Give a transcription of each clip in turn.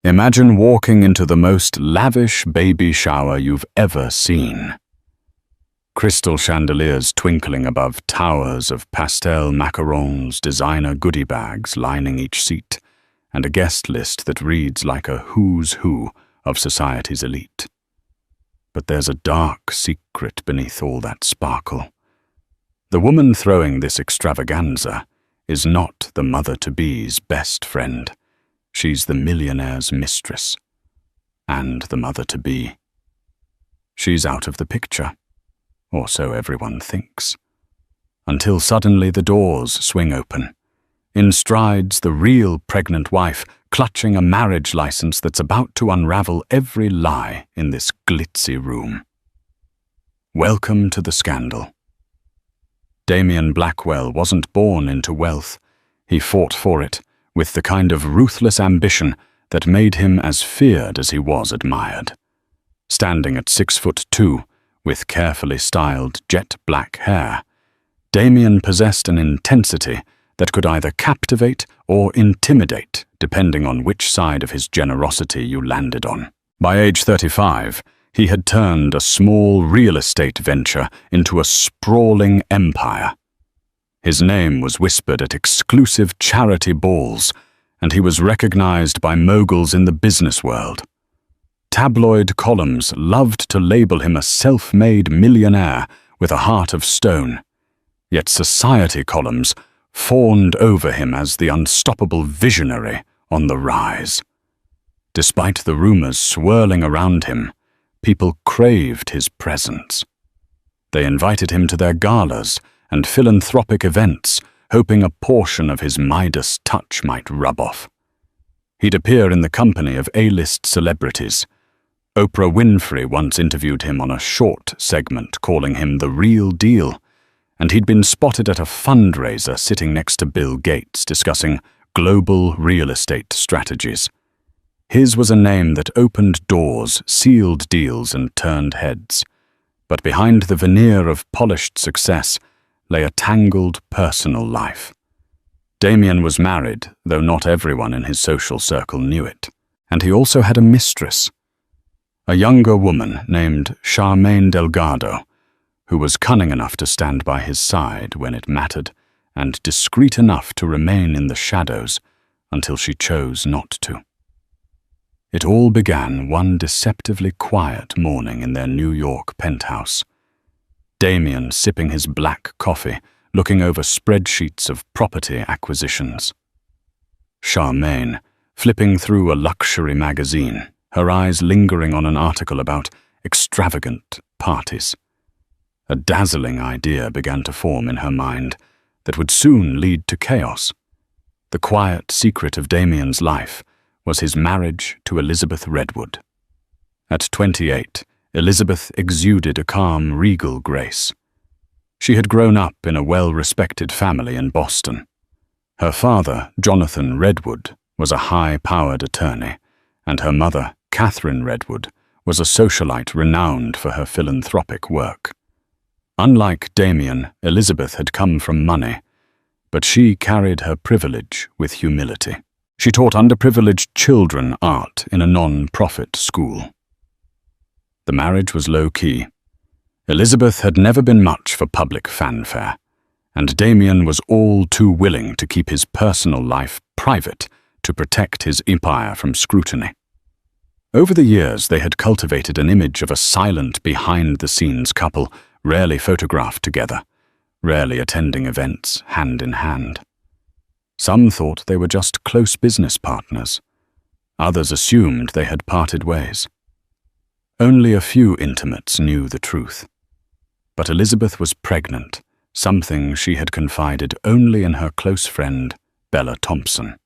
Imagine walking into the most lavish baby shower you've ever seen. Crystal chandeliers twinkling above towers of pastel macarons, designer goodie bags lining each seat, and a guest list that reads like a who's who of society's elite. But there's a dark secret beneath all that sparkle. The woman throwing this extravaganza is not the mother-to-be's best friend. She's the millionaire's mistress, and the mother-to-be. She's out of the picture, or so everyone thinks, until suddenly the doors swing open. In strides the real pregnant wife, clutching a marriage license that's about to unravel every lie in this glitzy room. Welcome to the scandal. Damian Blackwell wasn't born into wealth. He fought for it, with the kind of ruthless ambition that made him as feared as he was admired. Standing at 6'2", with carefully styled jet black hair, Damian possessed an intensity that could either captivate or intimidate, depending on which side of his generosity you landed on. By age 35, he had turned a small real estate venture into a sprawling empire. His name was whispered at exclusive charity balls, and he was recognized by moguls in the business world. Tabloid columns loved to label him a self-made millionaire with a heart of stone, yet society columns fawned over him as the unstoppable visionary on the rise. Despite the rumors swirling around him, people craved his presence. They invited him to their galas and philanthropic events, hoping a portion of his Midas touch might rub off. He'd appear in the company of A-list celebrities. Oprah Winfrey once interviewed him on a short segment calling him the real deal, and he'd been spotted at a fundraiser sitting next to Bill Gates discussing global real estate strategies. His was a name that opened doors, sealed deals, and turned heads. But behind the veneer of polished success lay a tangled personal life. Damian was married, though not everyone in his social circle knew it. And he also had a mistress, a younger woman named Charmaine Delgado, who was cunning enough to stand by his side when it mattered, and discreet enough to remain in the shadows until she chose not to. It all began one deceptively quiet morning in their New York penthouse. Damian sipping his black coffee, looking over spreadsheets of property acquisitions. Charmaine flipping through a luxury magazine, her eyes lingering on an article about extravagant parties. A dazzling idea began to form in her mind that would soon lead to chaos. The quiet secret of Damian's life was his marriage to Elizabeth Redwood. At 28, Elizabeth exuded a calm, regal grace. She had grown up in a well-respected family in Boston. Her father, Jonathan Redwood, was a high-powered attorney, and her mother, Catherine Redwood, was a socialite renowned for her philanthropic work. Unlike Damian, Elizabeth had come from money, but she carried her privilege with humility. She taught underprivileged children art in a non-profit school. The marriage was low-key. Elizabeth had never been much for public fanfare, and Damian was all too willing to keep his personal life private to protect his empire from scrutiny. Over the years, they had cultivated an image of a silent, behind-the-scenes couple, rarely photographed together, rarely attending events hand in hand. Some thought they were just close business partners. Others assumed they had parted ways. Only a few intimates knew the truth. But Elizabeth was pregnant, something she had confided only in her close friend, Bella Thompson.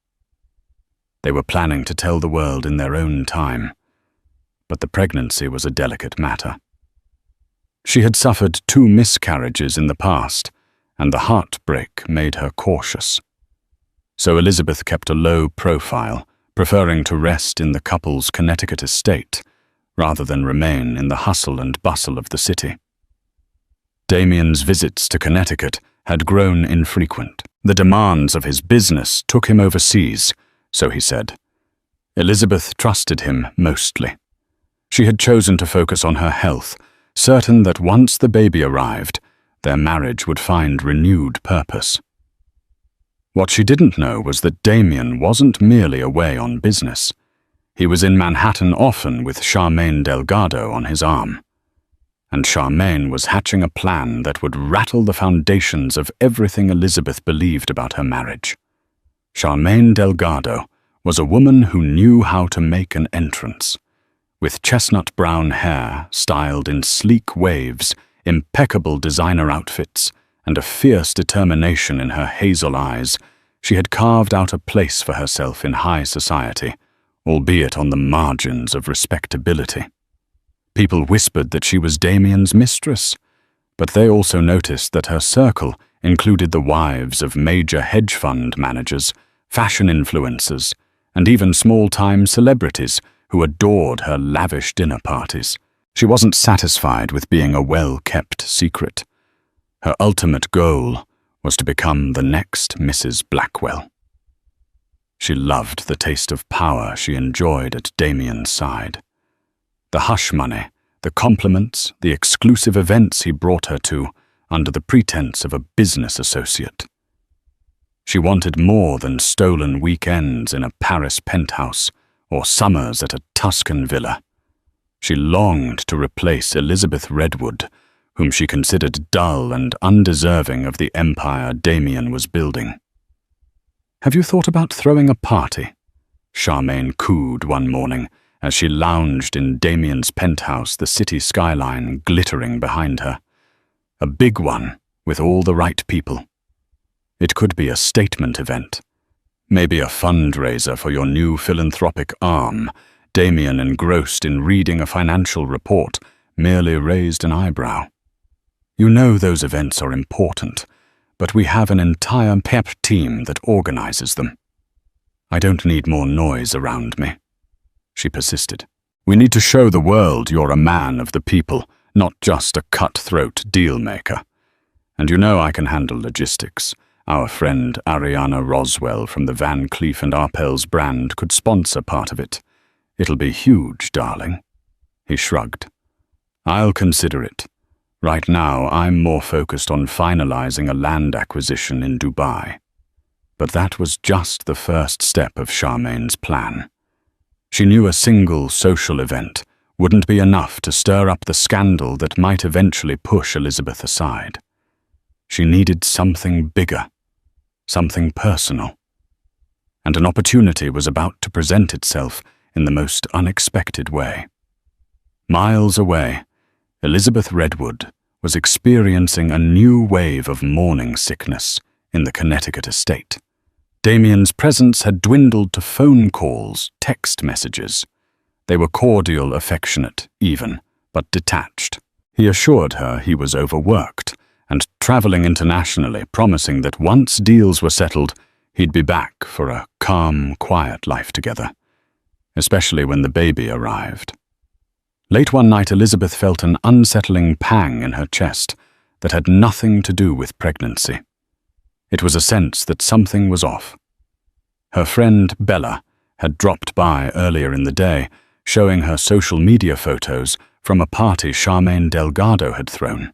They were planning to tell the world in their own time, but the pregnancy was a delicate matter. She had suffered 2 miscarriages in the past, and the heartbreak made her cautious. So Elizabeth kept a low profile, preferring to rest in the couple's Connecticut estate rather than remain in the hustle and bustle of the city. Damian's visits to Connecticut had grown infrequent. The demands of his business took him overseas, so he said, Elizabeth trusted him mostly. She had chosen to focus on her health, certain that once the baby arrived, their marriage would find renewed purpose. What she didn't know was that Damian wasn't merely away on business. He was in Manhattan often with Charmaine Delgado on his arm. And Charmaine was hatching a plan that would rattle the foundations of everything Elizabeth believed about her marriage. Charmaine Delgado was a woman who knew how to make an entrance. With chestnut brown hair styled in sleek waves, impeccable designer outfits, and a fierce determination in her hazel eyes, she had carved out a place for herself in high society, albeit on the margins of respectability. People whispered that she was Damian's mistress, but they also noticed that her circle included the wives of major hedge fund managers, fashion influencers, and even small-time celebrities who adored her lavish dinner parties. She wasn't satisfied with being a well-kept secret. Her ultimate goal was to become the next Mrs. Blackwell. She loved the taste of power she enjoyed at Damian's side. The hush money, the compliments, the exclusive events he brought her to under the pretense of a business associate. She wanted more than stolen weekends in a Paris penthouse or summers at a Tuscan villa. She longed to replace Elizabeth Redwood, whom she considered dull and undeserving of the empire Damian was building. "Have you thought about throwing a party?" Charmaine cooed one morning as she lounged in Damian's penthouse, the city skyline glittering behind her. A big one, with all the right people. It could be a statement event. Maybe a fundraiser for your new philanthropic arm. Damian, engrossed in reading a financial report, merely raised an eyebrow. "You know those events are important, but we have an entire pep team that organizes them. I don't need more noise around me," she persisted. "We need to show the world you're a man of the people, not just a cutthroat deal-maker. And you know I can handle logistics. Our friend Ariana Roswell from the Van Cleef & Arpels brand could sponsor part of it. It'll be huge, darling." He shrugged. "I'll consider it. Right now, I'm more focused on finalizing a land acquisition in Dubai." But that was just the first step of Charmaine's plan. She knew a single social event wouldn't be enough to stir up the scandal that might eventually push Elizabeth aside. She needed something bigger, something personal. And an opportunity was about to present itself in the most unexpected way. Miles away, Elizabeth Redwood was experiencing a new wave of mourning sickness in the Connecticut estate. Damian's presence had dwindled to phone calls, text messages. They were cordial, affectionate, even, but detached. He assured her he was overworked and traveling internationally, promising that once deals were settled, he'd be back for a calm, quiet life together, especially when the baby arrived. Late one night, Elizabeth felt an unsettling pang in her chest that had nothing to do with pregnancy. It was a sense that something was off. Her friend Bella had dropped by earlier in the day, showing her social media photos from a party Charmaine Delgado had thrown.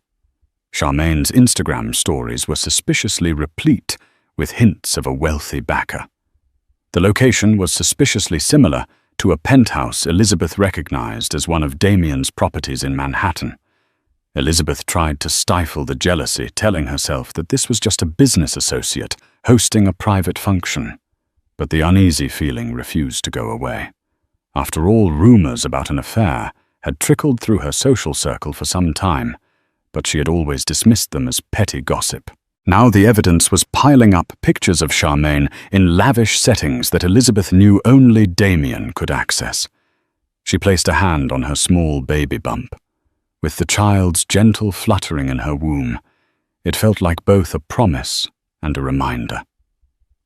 Charmaine's Instagram stories were suspiciously replete with hints of a wealthy backer. The location was suspiciously similar to a penthouse Elizabeth recognized as one of Damian's properties in Manhattan. Elizabeth tried to stifle the jealousy, telling herself that this was just a business associate hosting a private function. But the uneasy feeling refused to go away. After all, rumors about an affair had trickled through her social circle for some time, but she had always dismissed them as petty gossip. Now the evidence was piling up, pictures of Charmaine in lavish settings that Elizabeth knew only Damian could access. She placed a hand on her small baby bump. With the child's gentle fluttering in her womb, it felt like both a promise and a reminder.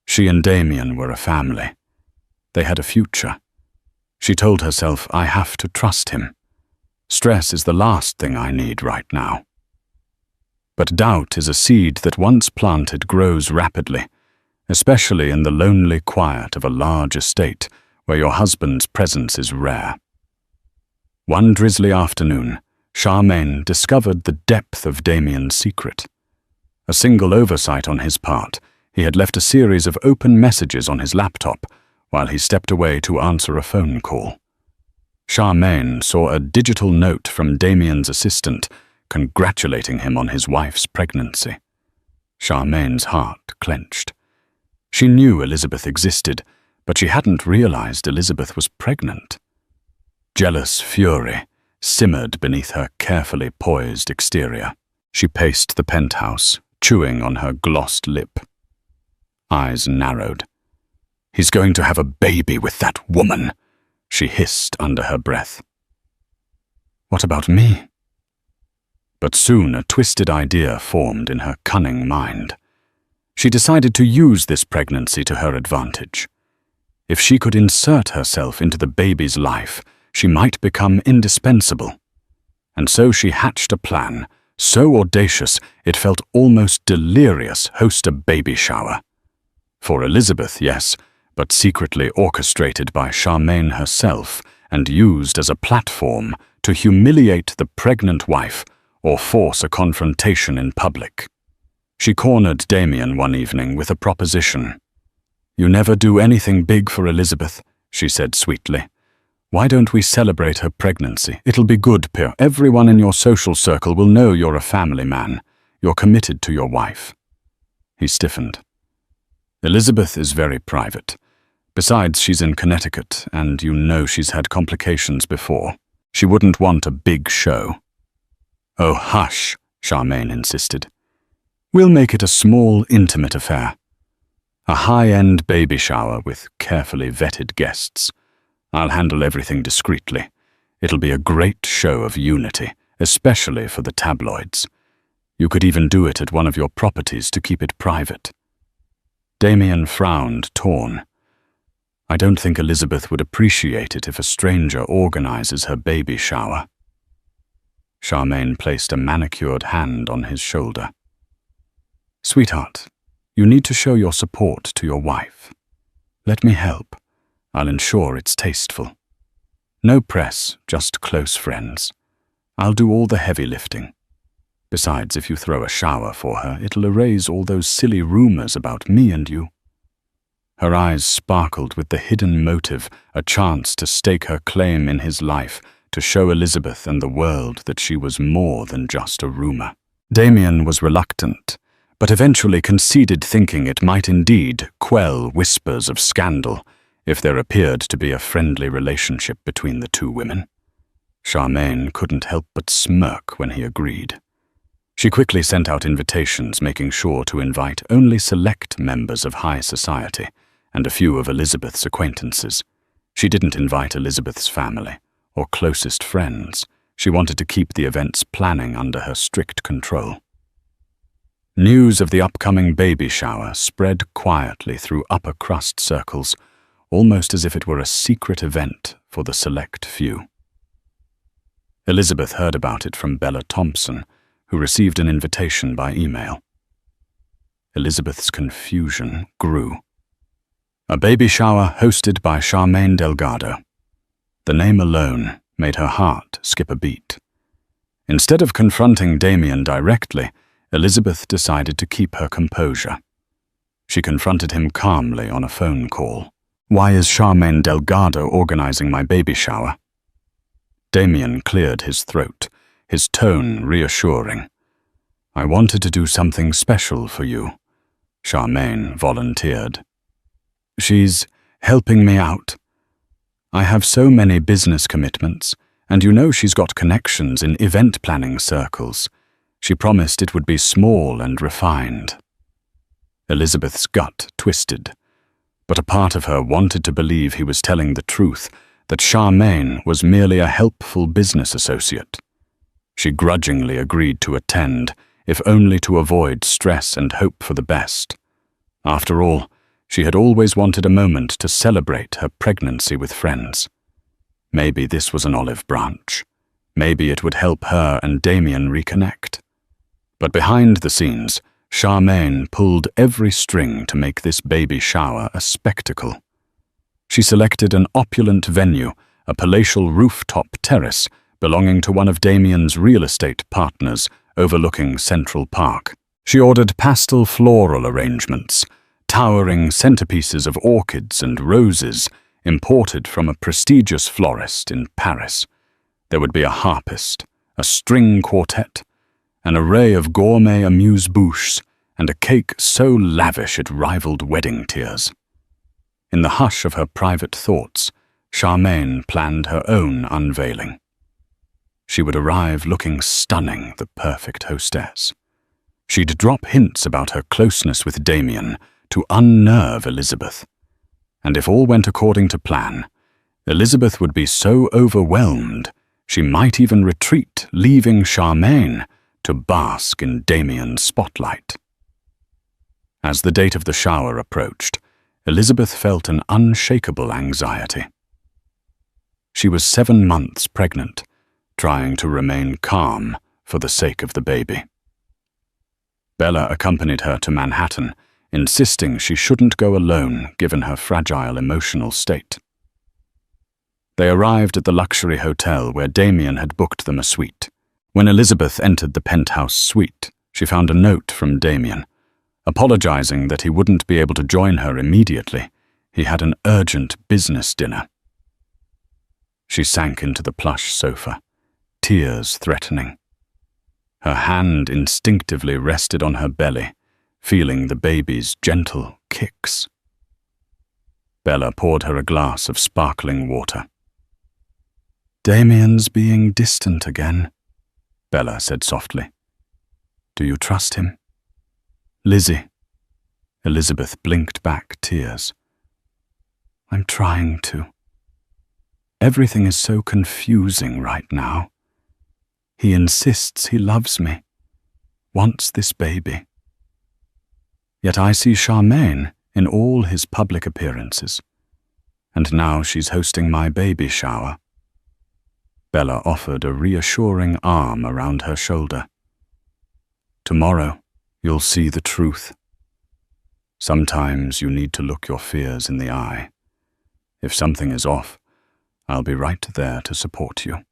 She and Damian were a family. They had a future. She told herself, "I have to trust him. Stress is the last thing I need right now." But doubt is a seed that once planted grows rapidly, especially in the lonely quiet of a large estate where your husband's presence is rare. One drizzly afternoon, Charmaine discovered the depth of Damian's secret. A single oversight on his part, he had left a series of open messages on his laptop while he stepped away to answer a phone call. Charmaine saw a digital note from Damian's assistant congratulating him on his wife's pregnancy. Charmaine's heart clenched. She knew Elizabeth existed, but she hadn't realized Elizabeth was pregnant. Jealous fury simmered beneath her carefully poised exterior. She paced the penthouse, chewing on her glossed lip. Eyes narrowed. "He's going to have a baby with that woman," she hissed under her breath. "What about me?" But soon a twisted idea formed in her cunning mind. She decided to use this pregnancy to her advantage. If she could insert herself into the baby's life, she might become indispensable. And so she hatched a plan, so audacious it felt almost delirious, host a baby shower. For Elizabeth, yes, but secretly orchestrated by Charmaine herself and used as a platform to humiliate the pregnant wife or force a confrontation in public. She cornered Damian one evening with a proposition. "You never do anything big for Elizabeth," she said sweetly. "Why don't we celebrate her pregnancy? It'll be good, Pierre. Everyone in your social circle will know you're a family man. You're committed to your wife." He stiffened. "Elizabeth is very private. Besides, she's in Connecticut, and you know she's had complications before. She wouldn't want a big show." "Oh, hush," Charmaine insisted. "We'll make it a small, intimate affair. A high-end baby shower with carefully vetted guests. I'll handle everything discreetly. It'll be a great show of unity, especially for the tabloids. You could even do it at one of your properties to keep it private." Damian frowned, torn. "I don't think Elizabeth would appreciate it if a stranger organizes her baby shower." Charmaine placed a manicured hand on his shoulder. "Sweetheart, you need to show your support to your wife. Let me help. I'll ensure it's tasteful. No press, just close friends. I'll do all the heavy lifting. Besides, if you throw a shower for her, it'll erase all those silly rumors about me and you." Her eyes sparkled with the hidden motive, a chance to stake her claim in his life, to show Elizabeth and the world that she was more than just a rumor. Damian was reluctant, but eventually conceded, thinking it might indeed quell whispers of scandal if there appeared to be a friendly relationship between the two women. Charmaine couldn't help but smirk when he agreed. She quickly sent out invitations, making sure to invite only select members of high society and a few of Elizabeth's acquaintances. She didn't invite Elizabeth's family or closest friends. She wanted to keep the event's planning under her strict control. News of the upcoming baby shower spread quietly through upper crust circles, almost as if it were a secret event for the select few. Elizabeth heard about it from Bella Thompson, who received an invitation by email. Elizabeth's confusion grew. A baby shower hosted by Charmaine Delgado. The name alone made her heart skip a beat. Instead of confronting Damian directly, Elizabeth decided to keep her composure. She confronted him calmly on a phone call. "Why is Charmaine Delgado organizing my baby shower?" Damian cleared his throat, his tone reassuring. "I wanted to do something special for you," Charmaine volunteered. "She's helping me out. I have so many business commitments, and you know she's got connections in event planning circles. She promised it would be small and refined." Elizabeth's gut twisted, but a part of her wanted to believe he was telling the truth, that Charmaine was merely a helpful business associate. She grudgingly agreed to attend, if only to avoid stress and hope for the best. After all, she had always wanted a moment to celebrate her pregnancy with friends. Maybe this was an olive branch. Maybe it would help her and Damian reconnect. But behind the scenes, Charmaine pulled every string to make this baby shower a spectacle. She selected an opulent venue, a palatial rooftop terrace belonging to one of Damian's real estate partners overlooking Central Park. She ordered pastel floral arrangements, towering centerpieces of orchids and roses imported from a prestigious florist in Paris. There would be a harpist, a string quartet, an array of gourmet amuse-bouches, and a cake so lavish it rivaled wedding tears. In the hush of her private thoughts, Charmaine planned her own unveiling. She would arrive looking stunning, the perfect hostess. She'd drop hints about her closeness with Damian to unnerve Elizabeth. And if all went according to plan, Elizabeth would be so overwhelmed she might even retreat, leaving Charmaine to bask in Damian's spotlight. As the date of the shower approached, Elizabeth felt an unshakable anxiety. She was 7 months pregnant, trying to remain calm for the sake of the baby. Bella accompanied her to Manhattan, insisting she shouldn't go alone given her fragile emotional state. They arrived at the luxury hotel where Damian had booked them a suite. When Elizabeth entered the penthouse suite, she found a note from Damian, apologizing that he wouldn't be able to join her immediately. He had an urgent business dinner. She sank into the plush sofa, tears threatening. Her hand instinctively rested on her belly, feeling the baby's gentle kicks. Bella poured her a glass of sparkling water. "Damian's being distant again," Bella said softly. "Do you trust him?" "Lizzie." Elizabeth blinked back tears. "I'm trying to. Everything is so confusing right now. He insists he loves me, wants this baby. Yet I see Charmaine in all his public appearances, and now she's hosting my baby shower." Bella offered a reassuring arm around her shoulder. "Tomorrow, you'll see the truth. Sometimes you need to look your fears in the eye. If something is off, I'll be right there to support you."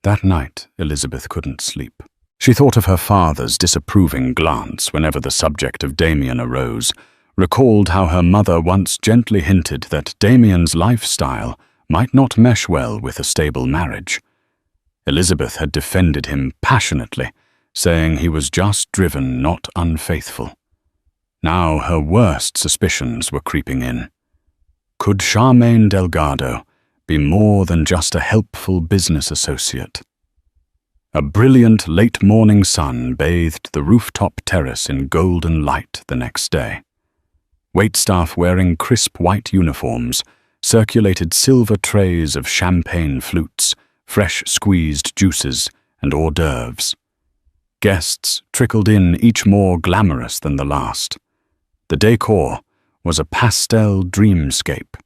That night, Elizabeth couldn't sleep. She thought of her father's disapproving glance whenever the subject of Damian arose, recalled how her mother once gently hinted that Damian's lifestyle might not mesh well with a stable marriage. Elizabeth had defended him passionately, saying he was just driven, not unfaithful. Now her worst suspicions were creeping in. Could Charmaine Delgado be more than just a helpful business associate? A brilliant late-morning sun bathed the rooftop terrace in golden light the next day. Waitstaff wearing crisp white uniforms circulated silver trays of champagne flutes, fresh squeezed juices, and hors d'oeuvres. Guests trickled in, each more glamorous than the last. The decor was a pastel dreamscape.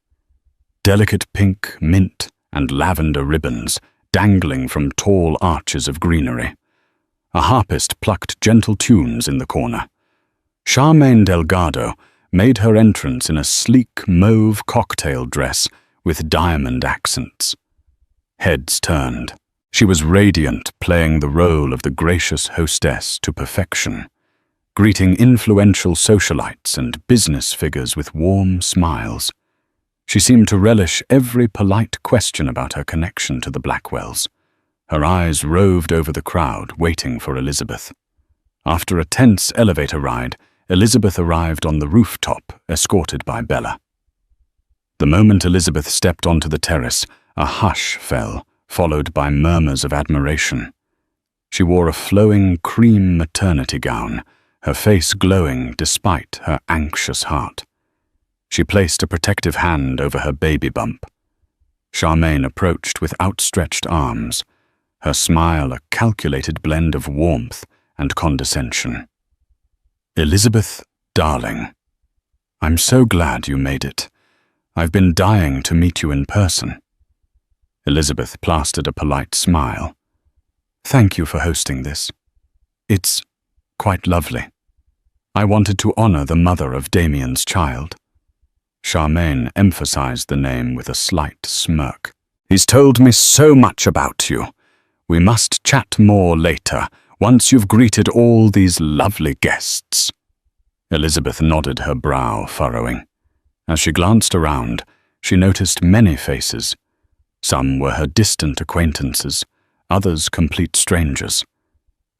Delicate pink, mint, and lavender ribbons dangling from tall arches of greenery. A harpist plucked gentle tunes in the corner. Charmaine Delgado made her entrance in a sleek mauve cocktail dress with diamond accents. Heads turned. She was radiant, playing the role of the gracious hostess to perfection, greeting influential socialites and business figures with warm smiles. She seemed to relish every polite question about her connection to the Blackwells. Her eyes roved over the crowd, waiting for Elizabeth. After a tense elevator ride, Elizabeth arrived on the rooftop, escorted by Bella. The moment Elizabeth stepped onto the terrace, a hush fell, followed by murmurs of admiration. She wore a flowing cream maternity gown, her face glowing despite her anxious heart. She placed a protective hand over her baby bump. Charmaine approached with outstretched arms, her smile a calculated blend of warmth and condescension. "Elizabeth, darling, I'm so glad you made it. I've been dying to meet you in person." Elizabeth plastered a polite smile. "Thank you for hosting this. It's quite lovely. I wanted to honor the mother of Damian's child." Charmaine emphasized the name with a slight smirk. "He's told me so much about you. We must chat more later, once you've greeted all these lovely guests." Elizabeth nodded, her brow furrowing. As she glanced around, she noticed many faces. Some were her distant acquaintances, others complete strangers.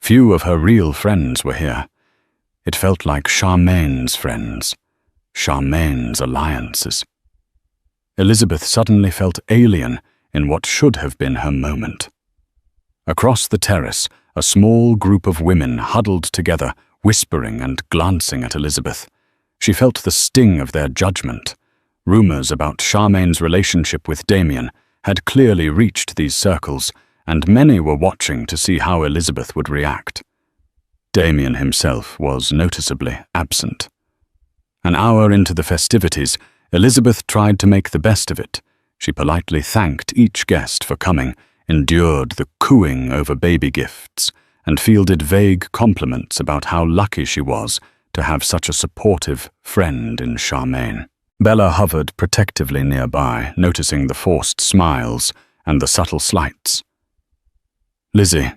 Few of her real friends were here. It felt like Charmaine's friends, Charmaine's alliances. Elizabeth suddenly felt alien in what should have been her moment. Across the terrace, a small group of women huddled together, whispering and glancing at Elizabeth. She felt the sting of their judgment. Rumors about Charmaine's relationship with Damian had clearly reached these circles, and many were watching to see how Elizabeth would react. Damian himself was noticeably absent. An hour into the festivities, Elizabeth tried to make the best of it. She politely thanked each guest for coming, endured the cooing over baby gifts, and fielded vague compliments about how lucky she was to have such a supportive friend in Charmaine. Bella hovered protectively nearby, noticing the forced smiles and the subtle slights. "Lizzie,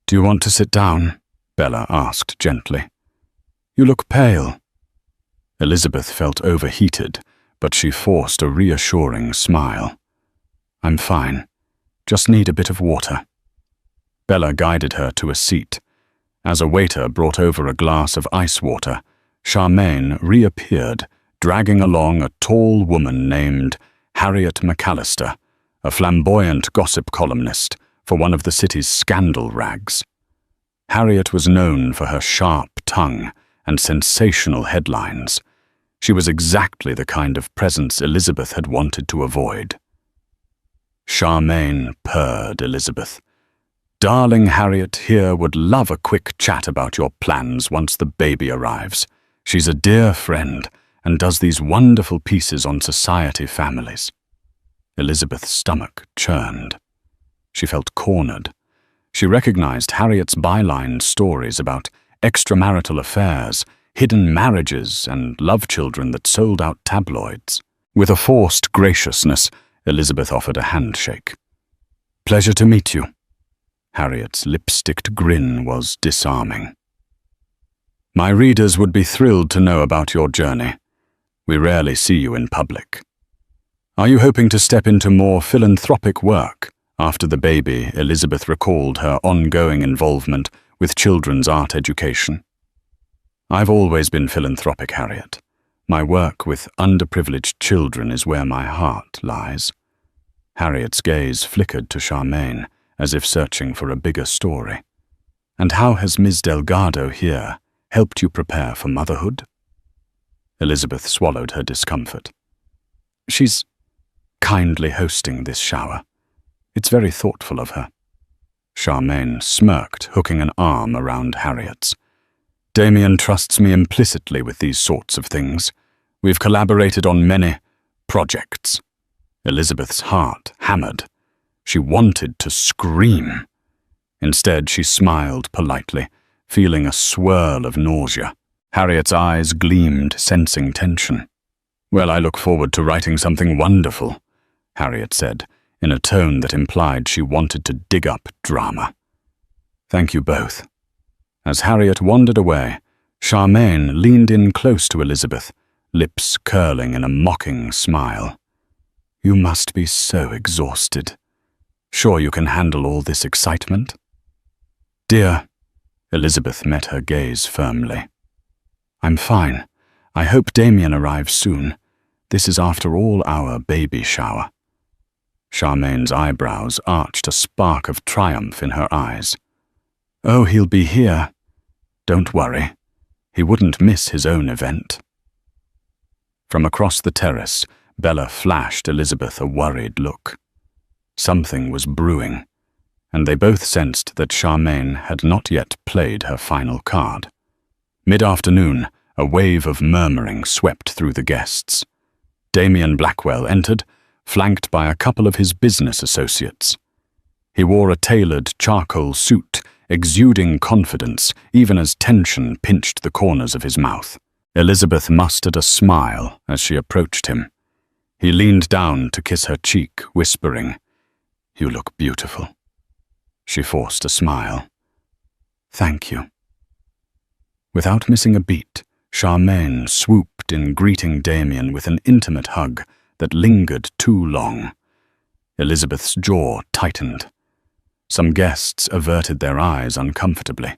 do you want to sit down?" Bella asked gently. "You look pale." Elizabeth felt overheated, but she forced a reassuring smile. "I'm fine. Just need a bit of water." Bella guided her to a seat. As a waiter brought over a glass of ice water, Charmaine reappeared, dragging along a tall woman named Harriet McAllister, a flamboyant gossip columnist for one of the city's scandal rags. Harriet was known for her sharp tongue and sensational headlines. She was exactly the kind of presence Elizabeth had wanted to avoid. Charmaine purred Elizabeth. "Darling Harriet here would love a quick chat about your plans once the baby arrives. She's a dear friend and does these wonderful pieces on society families." Elizabeth's stomach churned. She felt cornered. She recognized Harriet's byline stories about extramarital affairs, hidden marriages, and love children that sold out tabloids. With a forced graciousness, Elizabeth offered a handshake. "Pleasure to meet you." Harriet's lipsticked grin was disarming. "My readers would be thrilled to know about your journey. We rarely see you in public. Are you hoping to step into more philanthropic work?" After the baby, Elizabeth recalled her ongoing involvement with children's art education. "I've always been philanthropic, Harriet. My work with underprivileged children is where my heart lies." Harriet's gaze flickered to Charmaine, as if searching for a bigger story. "And how has Ms. Delgado here helped you prepare for motherhood?" Elizabeth swallowed her discomfort. "She's kindly hosting this shower. It's very thoughtful of her." Charmaine smirked, hooking an arm around Harriet's. "Damian trusts me implicitly with these sorts of things. We've collaborated on many projects." Elizabeth's heart hammered. She wanted to scream. Instead, she smiled politely, feeling a swirl of nausea. Harriet's eyes gleamed, sensing tension. "Well, I look forward to writing something wonderful," Harriet said, in a tone that implied she wanted to dig up drama. "Thank you both." As Harriet wandered away, Charmaine leaned in close to Elizabeth, lips curling in a mocking smile. "You must be so exhausted. Sure you can handle all this excitement?" "Dear," Elizabeth met her gaze firmly. "I'm fine. I hope Damian arrives soon. This is after all our baby shower." Charmaine's eyebrows arched, a spark of triumph in her eyes. "Oh, he'll be here. Don't worry. He wouldn't miss his own event." From across the terrace, Bella flashed Elizabeth a worried look. Something was brewing, and they both sensed that Charmaine had not yet played her final card. Mid-afternoon, a wave of murmuring swept through the guests. Damian Blackwell entered, flanked by a couple of his business associates. He wore a tailored charcoal suit, exuding confidence even as tension pinched the corners of his mouth. Elizabeth mustered a smile as she approached him. He leaned down to kiss her cheek, whispering, "You look beautiful." She forced a smile. "Thank you." Without missing a beat, Charmaine swooped in, greeting Damian with an intimate hug that lingered too long. Elizabeth's jaw tightened. Some guests averted their eyes uncomfortably.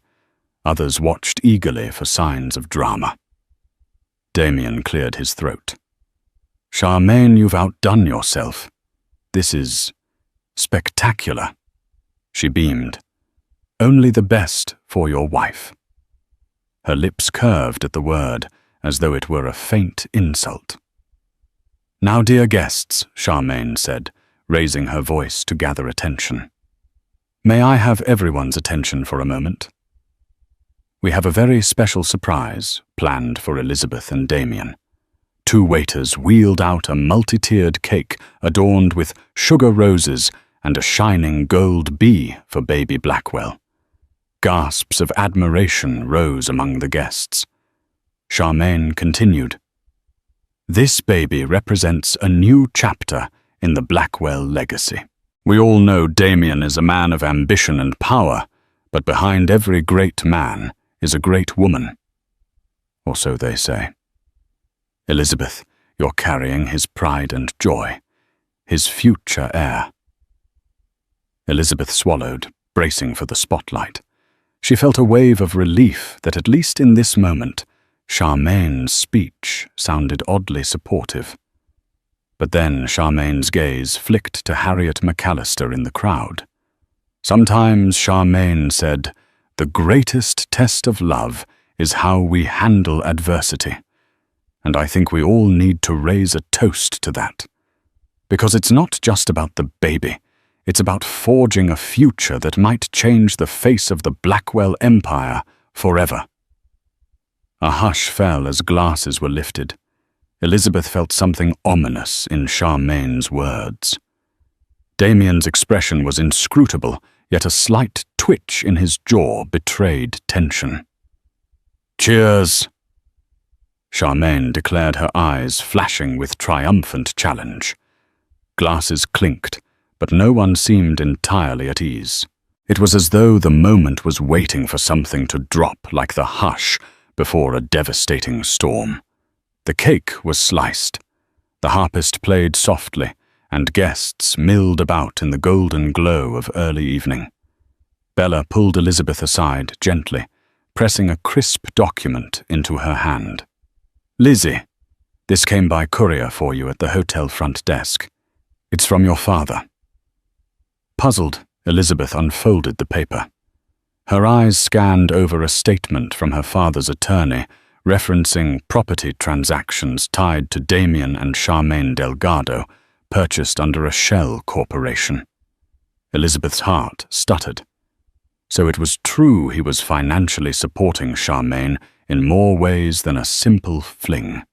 Others watched eagerly for signs of drama. Damian cleared his throat. "Charmaine, you've outdone yourself. This is spectacular." She beamed. "Only the best for your wife." Her lips curved at the word, as though it were a faint insult. "Now, dear guests," Charmaine said, raising her voice to gather attention. "May I have everyone's attention for a moment? We have a very special surprise planned for Elizabeth and Damian." Two waiters wheeled out a multi-tiered cake adorned with sugar roses and a shining gold bee for baby Blackwell. Gasps of admiration rose among the guests. Charmaine continued, "This baby represents a new chapter in the Blackwell legacy. We all know Damian is a man of ambition and power, but behind every great man is a great woman. Or so they say. Elizabeth, you're carrying his pride and joy, his future heir." Elizabeth swallowed, bracing for the spotlight. She felt a wave of relief that at least in this moment, Charmaine's speech sounded oddly supportive. But then Charmaine's gaze flicked to Harriet McAllister in the crowd. Sometimes, Charmaine said, "The greatest test of love is how we handle adversity." And I think we all need to raise a toast to that. Because it's not just about the baby. It's about forging a future that might change the face of the Blackwell Empire forever. A hush fell as glasses were lifted. Elizabeth felt something ominous in Charmaine's words. Damian's expression was inscrutable, yet a slight twitch in his jaw betrayed tension. "Cheers!" Charmaine declared, her eyes flashing with triumphant challenge. Glasses clinked, but no one seemed entirely at ease. It was as though the moment was waiting for something to drop like the hush before a devastating storm. The cake was sliced. The harpist played softly, and guests milled about in the golden glow of early evening. Bella pulled Elizabeth aside gently, pressing a crisp document into her hand. "Lizzie, this came by courier for you at the hotel front desk. It's from your father." Puzzled, Elizabeth unfolded the paper. Her eyes scanned over a statement from her father's attorney, referencing property transactions tied to Damian and Charmaine Delgado, purchased under a shell corporation. Elizabeth's heart stuttered. So it was true he was financially supporting Charmaine in more ways than a simple fling.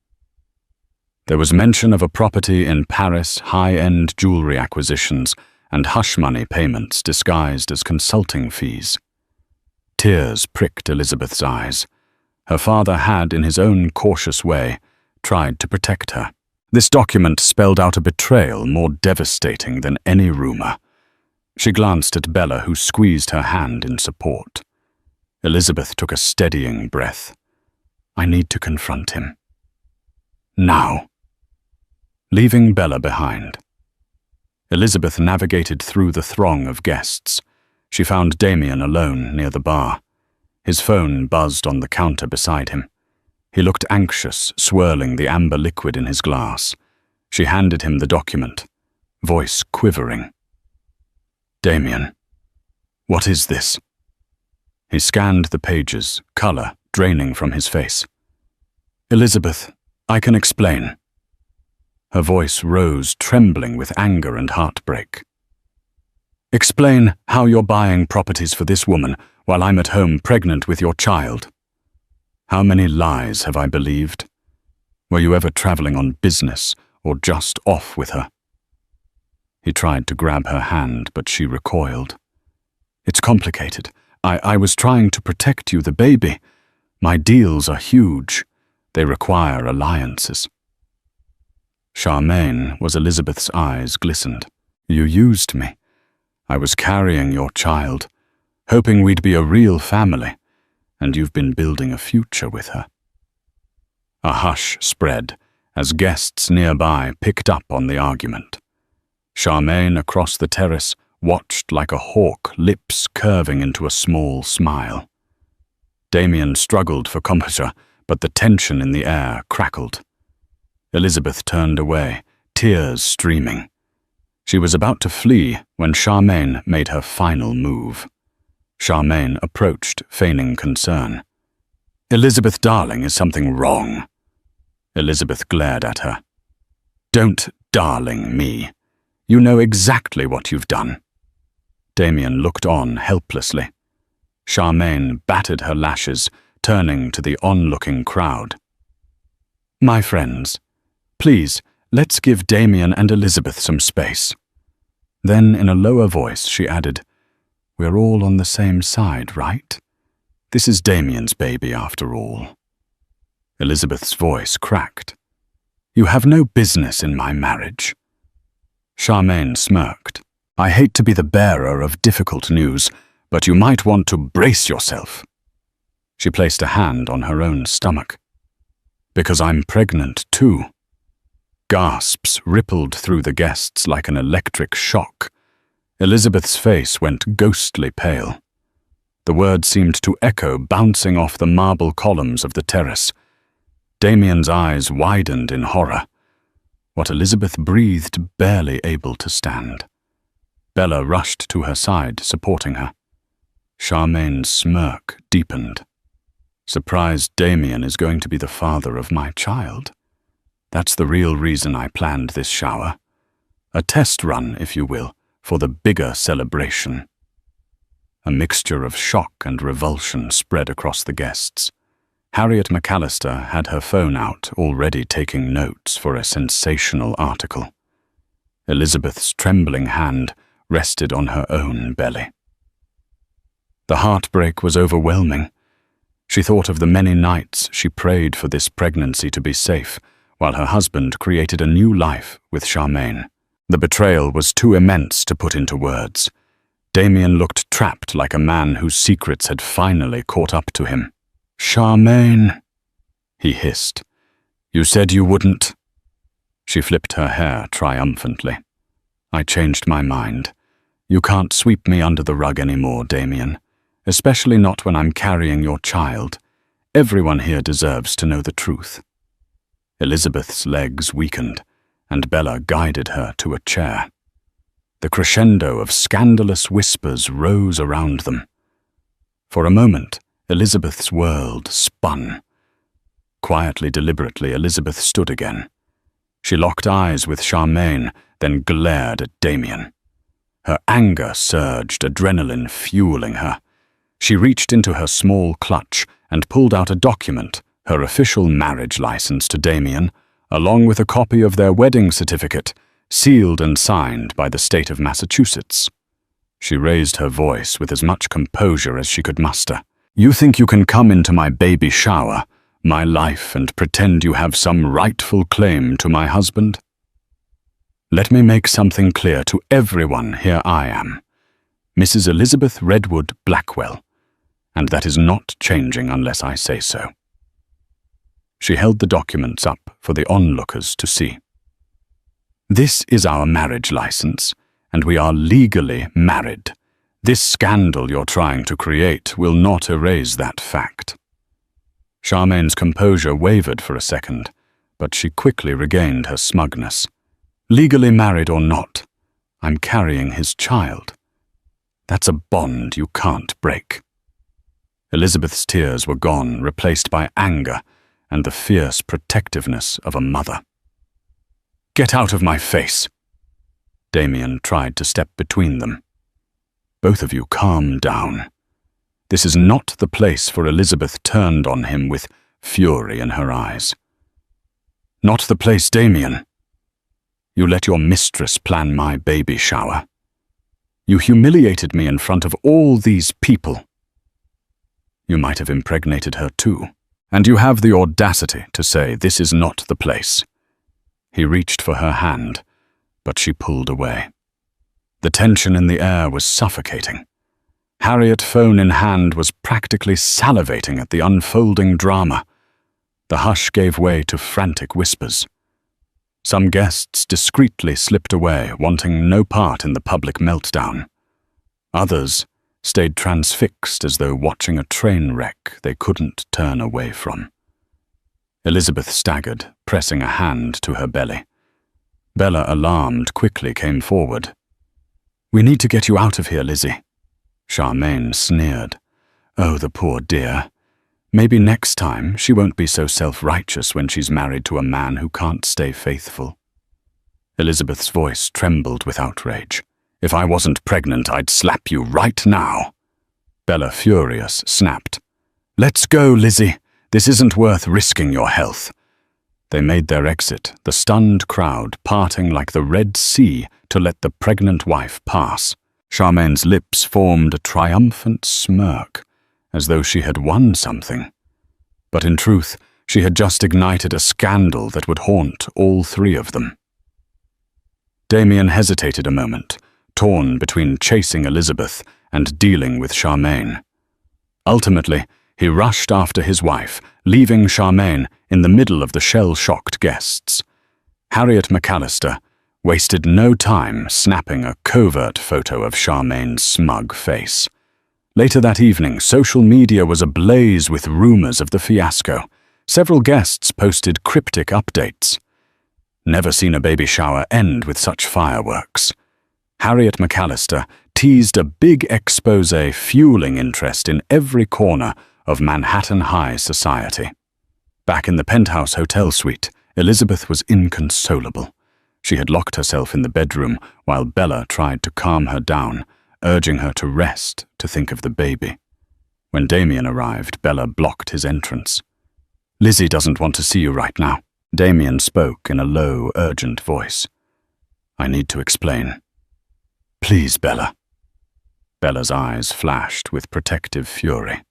There was mention of a property in Paris, high-end jewelry acquisitions, and hush money payments disguised as consulting fees. Tears pricked Elizabeth's eyes. Her father had, in his own cautious way, tried to protect her. This document spelled out a betrayal more devastating than any rumor. She glanced at Bella, who squeezed her hand in support. Elizabeth took a steadying breath. "I need to confront him. Now." Leaving Bella behind, Elizabeth navigated through the throng of guests. She found Damian alone near the bar. His phone buzzed on the counter beside him. He looked anxious, swirling the amber liquid in his glass. She handed him the document, voice quivering. "Damian, what is this?" He scanned the pages, color draining from his face. "Elizabeth, I can explain." Her voice rose, trembling with anger and heartbreak. "Explain how you're buying properties for this woman while I'm at home pregnant with your child. How many lies have I believed? Were you ever traveling on business or just off with her?" He tried to grab her hand, but she recoiled. "It's complicated. I was trying to protect you, the baby. My deals are huge. They require alliances. Charmaine was Elizabeth's eyes glistened. You used me. I was carrying your child, hoping we'd be a real family, and you've been building a future with her. A hush spread as guests nearby picked up on the argument. Charmaine across the terrace watched like a hawk, lips curving into a small smile. Damian struggled for composure, but the tension in the air crackled. Elizabeth turned away, tears streaming. She was about to flee when Charmaine made her final move. Charmaine approached, feigning concern. "Elizabeth, darling, is something wrong?" Elizabeth glared at her. "Don't darling me. You know exactly what you've done." Damian looked on helplessly. Charmaine battered her lashes, turning to the onlooking crowd. "My friends, please, let's give Damian and Elizabeth some space." Then, in a lower voice, she added, "We're all on the same side, right? This is Damian's baby, after all." Elizabeth's voice cracked. "You have no business in my marriage." Charmaine smirked. "I hate to be the bearer of difficult news, but you might want to brace yourself." She placed a hand on her own stomach. "Because I'm pregnant, too." Gasps rippled through the guests like an electric shock. Elizabeth's face went ghostly pale. The words seemed to echo, bouncing off the marble columns of the terrace. Damian's eyes widened in horror. What Elizabeth breathed, barely able to stand. Bella rushed to her side, supporting her. Charmaine's smirk deepened. "Surprised Damian is going to be the father of my child. That's the real reason I planned this shower. A test run, if you will, for the bigger celebration." A mixture of shock and revulsion spread across the guests. Harriet McAllister had her phone out, already taking notes for a sensational article. Elizabeth's trembling hand rested on her own belly. The heartbreak was overwhelming. She thought of the many nights she prayed for this pregnancy to be safe, while her husband created a new life with Charmaine. The betrayal was too immense to put into words. Damian looked trapped, like a man whose secrets had finally caught up to him. "Charmaine," he hissed. "You said you wouldn't." She flipped her hair triumphantly. "I changed my mind. You can't sweep me under the rug anymore, Damian, especially not when I'm carrying your child. Everyone here deserves to know the truth." Elizabeth's legs weakened, and Bella guided her to a chair. The crescendo of scandalous whispers rose around them. For a moment, Elizabeth's world spun. Quietly, deliberately, Elizabeth stood again. She locked eyes with Charmaine, then glared at Damian. Her anger surged, adrenaline fueling her. She reached into her small clutch and pulled out a document, her official marriage license to Damian, along with a copy of their wedding certificate, sealed and signed by the state of Massachusetts. She raised her voice with as much composure as she could muster. "You think you can come into my baby shower, my life, and pretend you have some rightful claim to my husband? Let me make something clear to everyone. Here I am, Mrs. Elizabeth Redwood Blackwell, and that is not changing unless I say so." She held the documents up for the onlookers to see. "This is our marriage license, and we are legally married. This scandal you're trying to create will not erase that fact." Charmaine's composure wavered for a second, but she quickly regained her smugness. "Legally married or not, I'm carrying his child. That's a bond you can't break." Elizabeth's tears were gone, replaced by anger and the fierce protectiveness of a mother. "Get out of my face!" Damian tried to step between them. "Both of you calm down. This is not the place for..." Elizabeth turned on him with fury in her eyes. "Not the place, Damian. You let your mistress plan my baby shower. You humiliated me in front of all these people. You might have impregnated her too." And you have the audacity to say this is not the place. He reached for her hand, but she pulled away. The tension in the air was suffocating. Harriet, phone in hand, was practically salivating at the unfolding drama. The hush gave way to frantic whispers. Some guests discreetly slipped away, wanting no part in the public meltdown. Others stayed transfixed as though watching a train wreck they couldn't turn away from. Elizabeth staggered, pressing a hand to her belly. Bella, alarmed, quickly came forward. "We need to get you out of here, Lizzie." Charmaine sneered. "Oh, the poor dear. Maybe next time she won't be so self-righteous when she's married to a man who can't stay faithful." Elizabeth's voice trembled with outrage. "If I wasn't pregnant, I'd slap you right now." Bella, furious, snapped. "Let's go, Lizzie. This isn't worth risking your health." They made their exit, the stunned crowd parting like the Red Sea to let the pregnant wife pass. Charmaine's lips formed a triumphant smirk, as though she had won something. But in truth, she had just ignited a scandal that would haunt all three of them. Damian hesitated a moment, torn between chasing Elizabeth and dealing with Charmaine. Ultimately, he rushed after his wife, leaving Charmaine in the middle of the shell-shocked guests. Harriet McAllister wasted no time snapping a covert photo of Charmaine's smug face. Later that evening, social media was ablaze with rumors of the fiasco. Several guests posted cryptic updates. "Never seen a baby shower end with such fireworks." Harriet McAllister teased a big exposé fueling interest in every corner of Manhattan high society. Back in the penthouse hotel suite, Elizabeth was inconsolable. She had locked herself in the bedroom while Bella tried to calm her down, urging her to rest, to think of the baby. When Damian arrived, Bella blocked his entrance. "Lizzie doesn't want to see you right now." Damian spoke in a low, urgent voice. "I need to explain." "Please, Bella." Bella's eyes flashed with protective fury.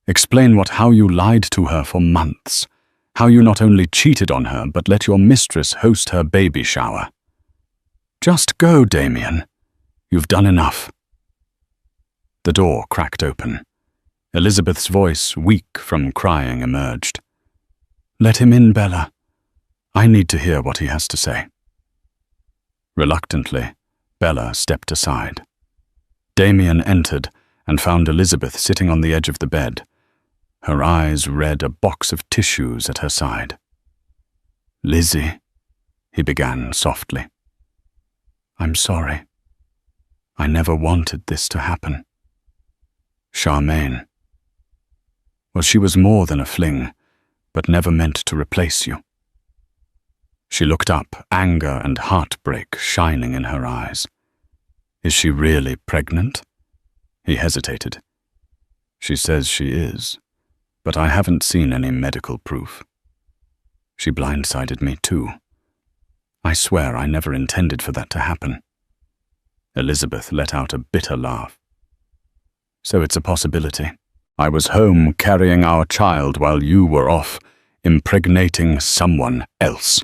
"Explain how you lied to her for months, how you not only cheated on her but let your mistress host her baby shower." "Just go, Damian. You've done enough." The door cracked open. Elizabeth's voice, weak from crying, emerged. "Let him in, Bella. I need to hear what he has to say." Reluctantly, Bella stepped aside. Damian entered and found Elizabeth sitting on the edge of the bed. Her eyes read a box of tissues at her side. "Lizzie," he began softly. "I'm sorry. I never wanted this to happen." "Charmaine. Well, she was more than a fling, but never meant to replace you." She looked up, anger and heartbreak shining in her eyes. "Is she really pregnant?" He hesitated. "She says she is, but I haven't seen any medical proof. She blindsided me too. I swear I never intended for that to happen." Elizabeth let out a bitter laugh. "So it's a possibility. I was home carrying our child while you were off impregnating someone else."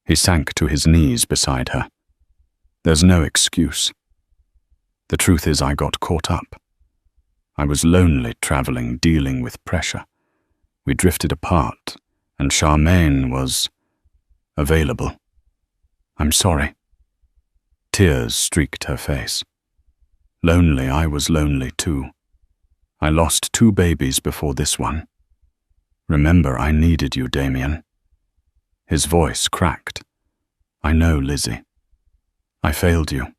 He sank to his knees beside her. "There's no excuse. The truth is I got caught up. I was lonely traveling, dealing with pressure. We drifted apart, and Charmaine was available. I'm sorry." Tears streaked her face. "Lonely, I was lonely too. I lost 2 babies before this one. Remember, I needed you, Damian." His voice cracked. "I know, Lizzie. I failed you,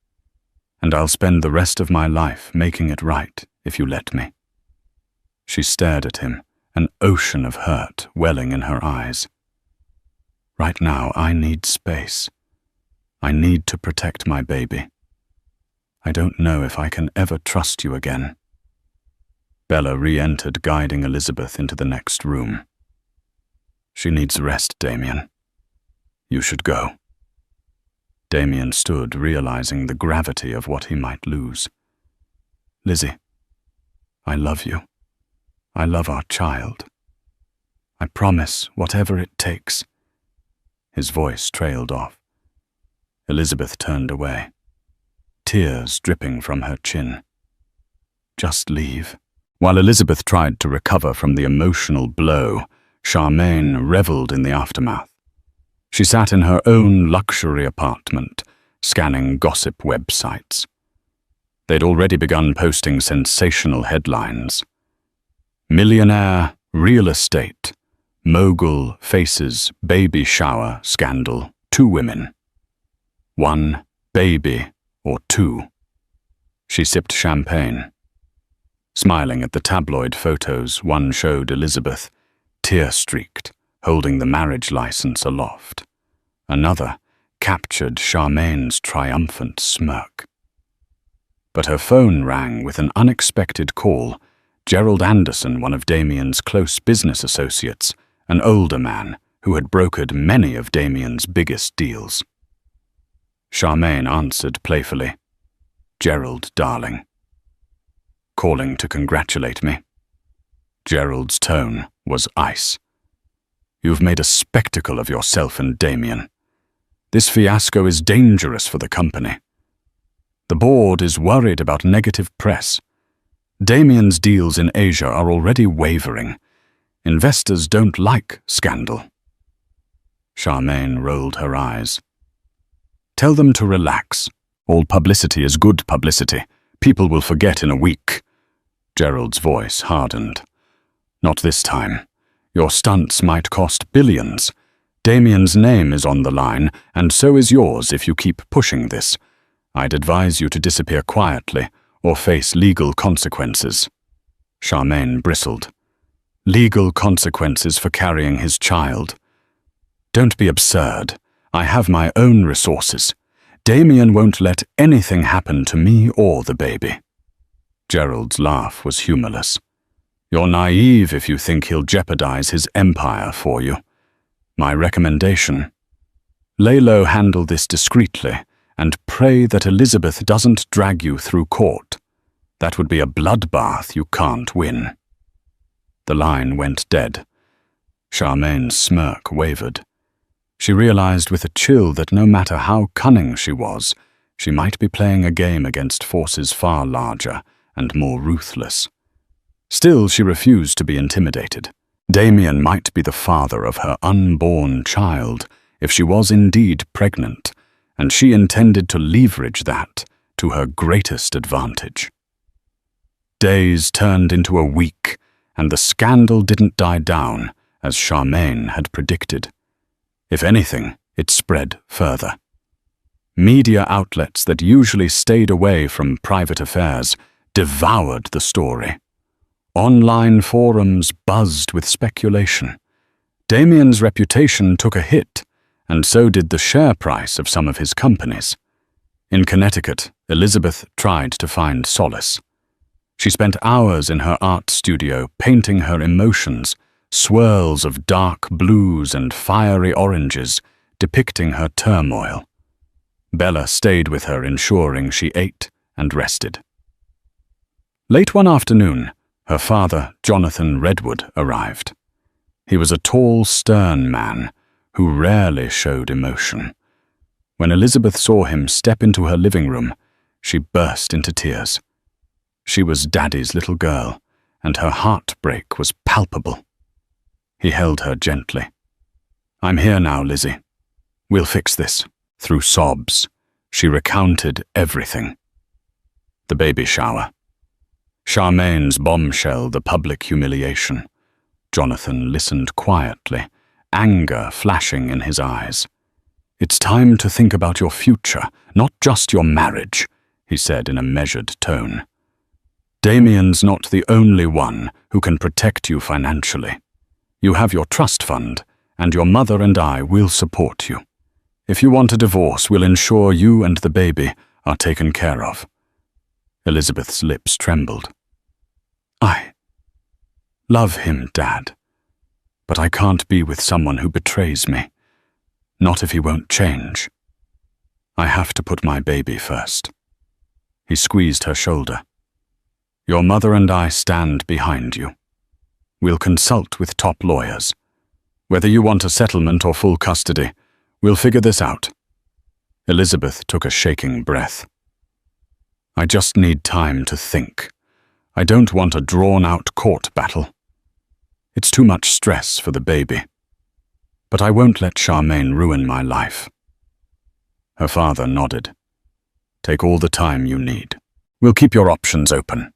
and I'll spend the rest of my life making it right if you let me." She stared at him, an ocean of hurt welling in her eyes. "Right now, I need space. I need to protect my baby. I don't know if I can ever trust you again." Bella re-entered, guiding Elizabeth into the next room. "She needs rest, Damian. You should go." Damian stood, realizing the gravity of what he might lose. "Lizzie, I love you. I love our child. I promise, whatever it takes." His voice trailed off. Elizabeth turned away, tears dripping from her chin. "Just leave." While Elizabeth tried to recover from the emotional blow, Charmaine revelled in the aftermath. She sat in her own luxury apartment, scanning gossip websites. They'd already begun posting sensational headlines. Millionaire, real estate, mogul faces baby shower scandal, 2 women. 1 baby or 2. She sipped champagne. Smiling at the tabloid photos, one showed Elizabeth, tear-streaked, holding the marriage license aloft. Another captured Charmaine's triumphant smirk. But her phone rang with an unexpected call. Gerald Anderson, one of Damian's close business associates, an older man who had brokered many of Damian's biggest deals. Charmaine answered playfully, "Gerald, darling." "Calling to congratulate me?" Gerald's tone was ice. "You've made a spectacle of yourself and Damian. This fiasco is dangerous for the company. The board is worried about negative press. Damian's deals in Asia are already wavering. Investors don't like scandal." Charmaine rolled her eyes. "Tell them to relax. All publicity is good publicity. People will forget in a week." Gerald's voice hardened. "Not this time. Your stunts might cost billions. Damian's name is on the line, and so is yours if you keep pushing this. I'd advise you to disappear quietly or face legal consequences." Charmaine bristled. "Legal consequences for carrying his child? Don't be absurd. I have my own resources. Damian won't let anything happen to me or the baby." Gerald's laugh was humorless. "You're naive if you think he'll jeopardize his empire for you. My recommendation: lay low, handle this discreetly, and pray that Elizabeth doesn't drag you through court. That would be a bloodbath you can't win." The line went dead. Charmaine's smirk wavered. She realized with a chill that no matter how cunning she was, she might be playing a game against forces far larger and more ruthless. Still, she refused to be intimidated. Damian might be the father of her unborn child if she was indeed pregnant, and she intended to leverage that to her greatest advantage. Days turned into a week, and the scandal didn't die down, as Charmaine had predicted. If anything, it spread further. Media outlets that usually stayed away from private affairs devoured the story. Online forums buzzed with speculation. Damian's reputation took a hit, and so did the share price of some of his companies. In Connecticut, Elizabeth tried to find solace. She spent hours in her art studio painting her emotions, swirls of dark blues and fiery oranges depicting her turmoil. Bella stayed with her, ensuring she ate and rested. Late one afternoon, her father, Jonathan Redwood, arrived. He was a tall, stern man who rarely showed emotion. When Elizabeth saw him step into her living room, she burst into tears. She was Daddy's little girl, and her heartbreak was palpable. He held her gently. "I'm here now, Lizzie. We'll fix this." Through sobs, she recounted everything. The baby shower. Charmaine's bombshell, the public humiliation. Jonathan listened quietly, anger flashing in his eyes. "It's time to think about your future, not just your marriage," he said in a measured tone. "Damian's not the only one who can protect you financially. You have your trust fund, and your mother and I will support you. If you want a divorce, we'll ensure you and the baby are taken care of." Elizabeth's lips trembled. "I love him, Dad, but I can't be with someone who betrays me. Not if he won't change. I have to put my baby first." He squeezed her shoulder. "Your mother and I stand behind you. We'll consult with top lawyers, Whether you want a settlement or full custody, we'll figure this out. Elizabeth took a shaking breath. I just need time to think. I don't want a drawn-out court battle. It's too much stress for the baby. But I won't let Charmaine ruin my life. Her father nodded. Take all the time you need. We'll keep your options open.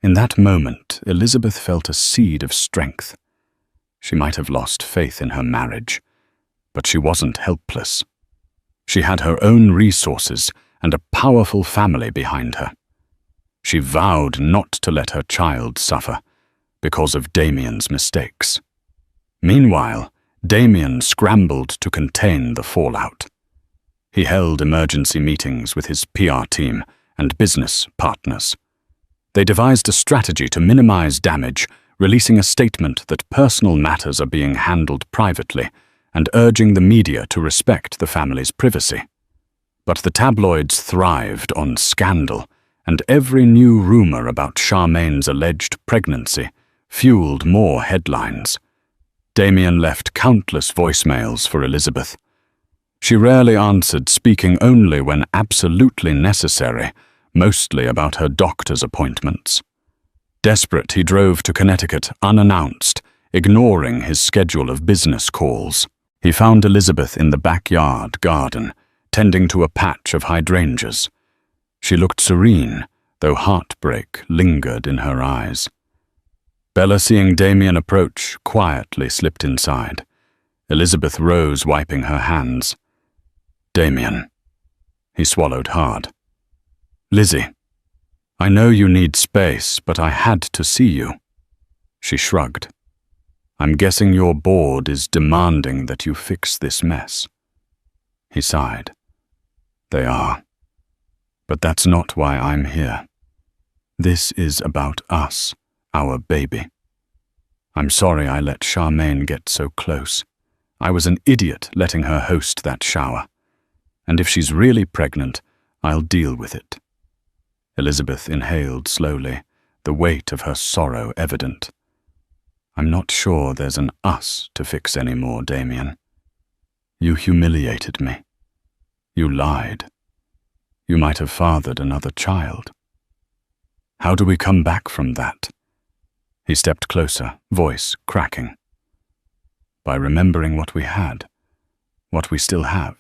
In that moment, Elizabeth felt a seed of strength. She might have lost faith in her marriage, but she wasn't helpless. She had her own resources and a powerful family behind her. She vowed not to let her child suffer because of Damian's mistakes. Meanwhile, Damian scrambled to contain the fallout. He held emergency meetings with his PR team and business partners. They devised a strategy to minimize damage, releasing a statement that personal matters are being handled privately and urging the media to respect the family's privacy. But the tabloids thrived on scandal, and every new rumor about Charmaine's alleged pregnancy fueled more headlines. Damian left countless voicemails for Elizabeth. She rarely answered, speaking only when absolutely necessary, mostly about her doctor's appointments. Desperate, he drove to Connecticut unannounced, ignoring his schedule of business calls. He found Elizabeth in the backyard garden, tending to a patch of hydrangeas. She looked serene, though heartbreak lingered in her eyes. Bella, seeing Damian approach, quietly slipped inside. Elizabeth rose, wiping her hands. Damian. He swallowed hard. Lizzie, I know you need space, but I had to see you. She shrugged. I'm guessing your board is demanding that you fix this mess. He sighed. They are. But that's not why I'm here. This is about us, our baby. I'm sorry I let Charmaine get so close. I was an idiot letting her host that shower. And if she's really pregnant, I'll deal with it. Elizabeth inhaled slowly, the weight of her sorrow evident. I'm not sure there's an us to fix anymore, Damian. You humiliated me. You lied. You might have fathered another child. How do we come back from that? He stepped closer, voice cracking. By remembering what we had, what we still have.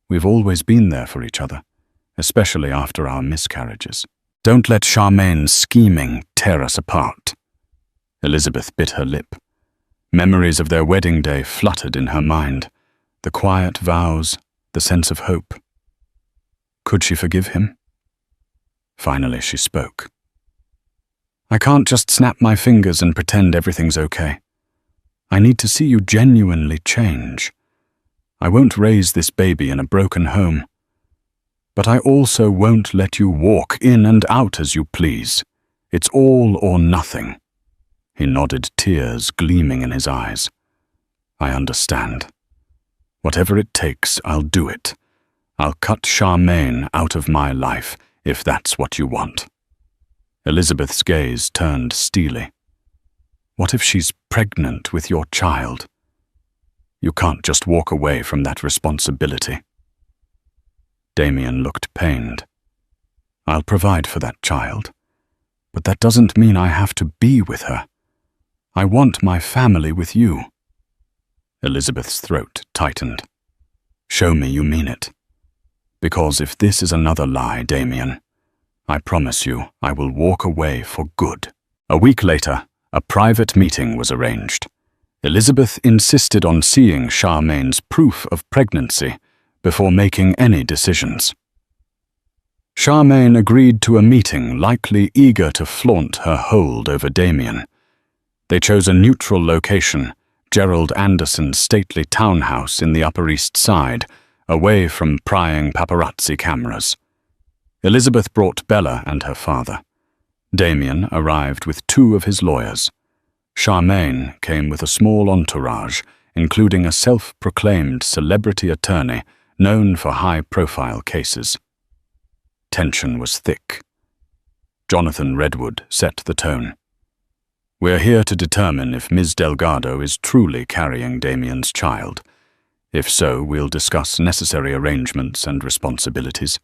We've always been there for each other, especially after our miscarriages. Don't let Charmaine's scheming tear us apart. Elizabeth bit her lip. Memories of their wedding day fluttered in her mind, the quiet vows, the sense of hope. Could she forgive him? Finally she spoke. I can't just snap my fingers and pretend everything's okay. I need to see you genuinely change. I won't raise this baby in a broken home. But I also won't let you walk in and out as you please. It's all or nothing. He nodded, tears gleaming in his eyes. I understand. Whatever it takes, I'll do it. I'll cut Charmaine out of my life, if that's what you want. Elizabeth's gaze turned steely. What if she's pregnant with your child? You can't just walk away from that responsibility. Damian looked pained. I'll provide for that child, but that doesn't mean I have to be with her. I want my family with you. Elizabeth's throat tightened. Show me you mean it. Because if this is another lie, Damian, I promise you I will walk away for good. A week later, a private meeting was arranged. Elizabeth insisted on seeing Charmaine's proof of pregnancy before making any decisions. Charmaine agreed to a meeting, likely eager to flaunt her hold over Damian. They chose a neutral location, Gerald Anderson's stately townhouse in the Upper East Side, away from prying paparazzi cameras. Elizabeth brought Bella and her father. Damian arrived with 2 of his lawyers. Charmaine came with a small entourage, including a self-proclaimed celebrity attorney known for high-profile cases. Tension was thick. Jonathan Redwood set the tone. We're here to determine if Ms. Delgado is truly carrying Damian's child. If so, we'll discuss necessary arrangements and responsibilities.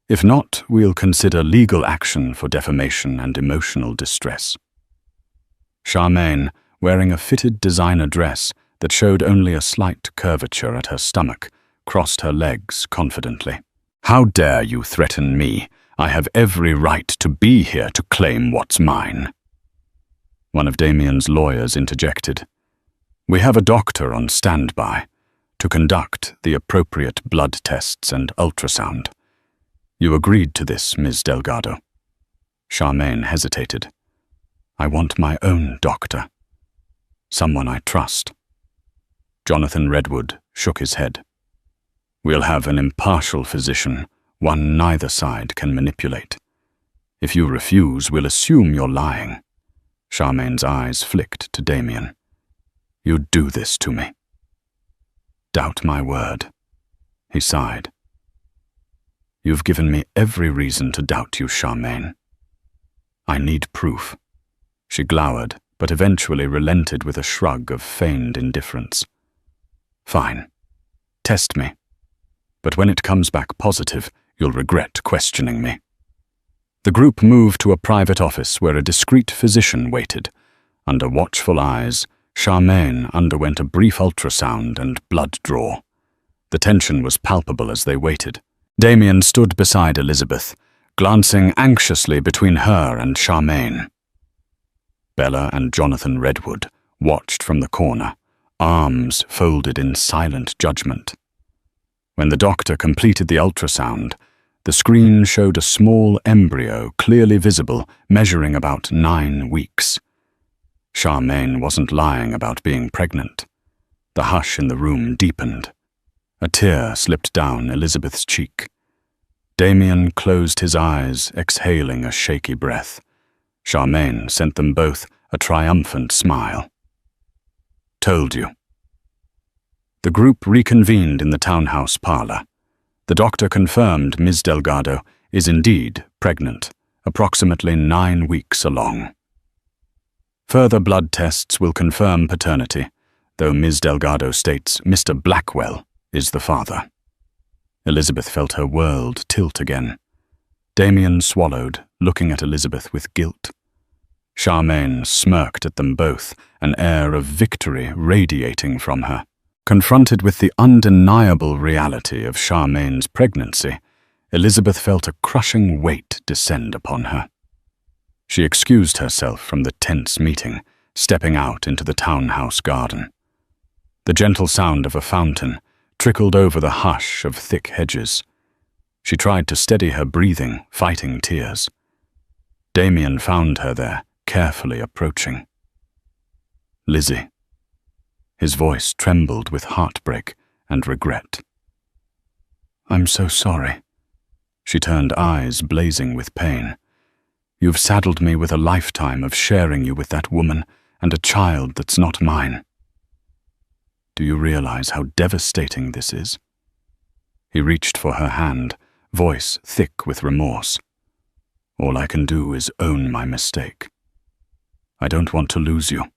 If not, we'll consider legal action for defamation and emotional distress. Charmaine, wearing a fitted designer dress that showed only a slight curvature at her stomach, crossed her legs confidently. "How dare you threaten me? I have every right to be here to claim what's mine." One of Damian's lawyers interjected. "We have a doctor on standby to conduct the appropriate blood tests and ultrasound. You agreed to this, Ms. Delgado." Charmaine hesitated. "I want my own doctor. Someone I trust." Jonathan Redwood shook his head. "We'll have an impartial physician, one neither side can manipulate. If you refuse, we'll assume you're lying." Charmaine's eyes flicked to Damian. "You'd do this to me." "Doubt my word," he sighed. "You've given me every reason to doubt you, Charmaine." "I need proof." She glowered, but eventually relented with a shrug of feigned indifference. "Fine. Test me. But when it comes back positive, you'll regret questioning me." The group moved to a private office where a discreet physician waited. Under watchful eyes, Charmaine underwent a brief ultrasound and blood draw. The tension was palpable as they waited. Damian stood beside Elizabeth, glancing anxiously between her and Charmaine. Bella and Jonathan Redwood watched from the corner, arms folded in silent judgment. When the doctor completed the ultrasound, the screen showed a small embryo clearly visible, measuring about 9 weeks. Charmaine wasn't lying about being pregnant. The hush in the room deepened. A tear slipped down Elizabeth's cheek. Damian closed his eyes, exhaling a shaky breath. Charmaine sent them both a triumphant smile. "Told you." The group reconvened in the townhouse parlor. The doctor confirmed Ms. Delgado is indeed pregnant, approximately 9 weeks along. Further blood tests will confirm paternity, though Ms. Delgado states Mr. Blackwell is the father. Elizabeth felt her world tilt again. Damian swallowed, looking at Elizabeth with guilt. Charmaine smirked at them both, an air of victory radiating from her. Confronted with the undeniable reality of Charmaine's pregnancy, Elizabeth felt a crushing weight descend upon her. She excused herself from the tense meeting, stepping out into the townhouse garden. The gentle sound of a fountain trickled over the hush of thick hedges. She tried to steady her breathing, fighting tears. Damian found her there, carefully approaching. "Lizzie." His voice trembled with heartbreak and regret. "I'm so sorry." She turned eyes blazing with pain. "You've saddled me with a lifetime of sharing you with that woman and a child that's not mine. Do you realize how devastating this is?" He reached for her hand, voice thick with remorse. "All I can do is own my mistake. I don't want to lose you.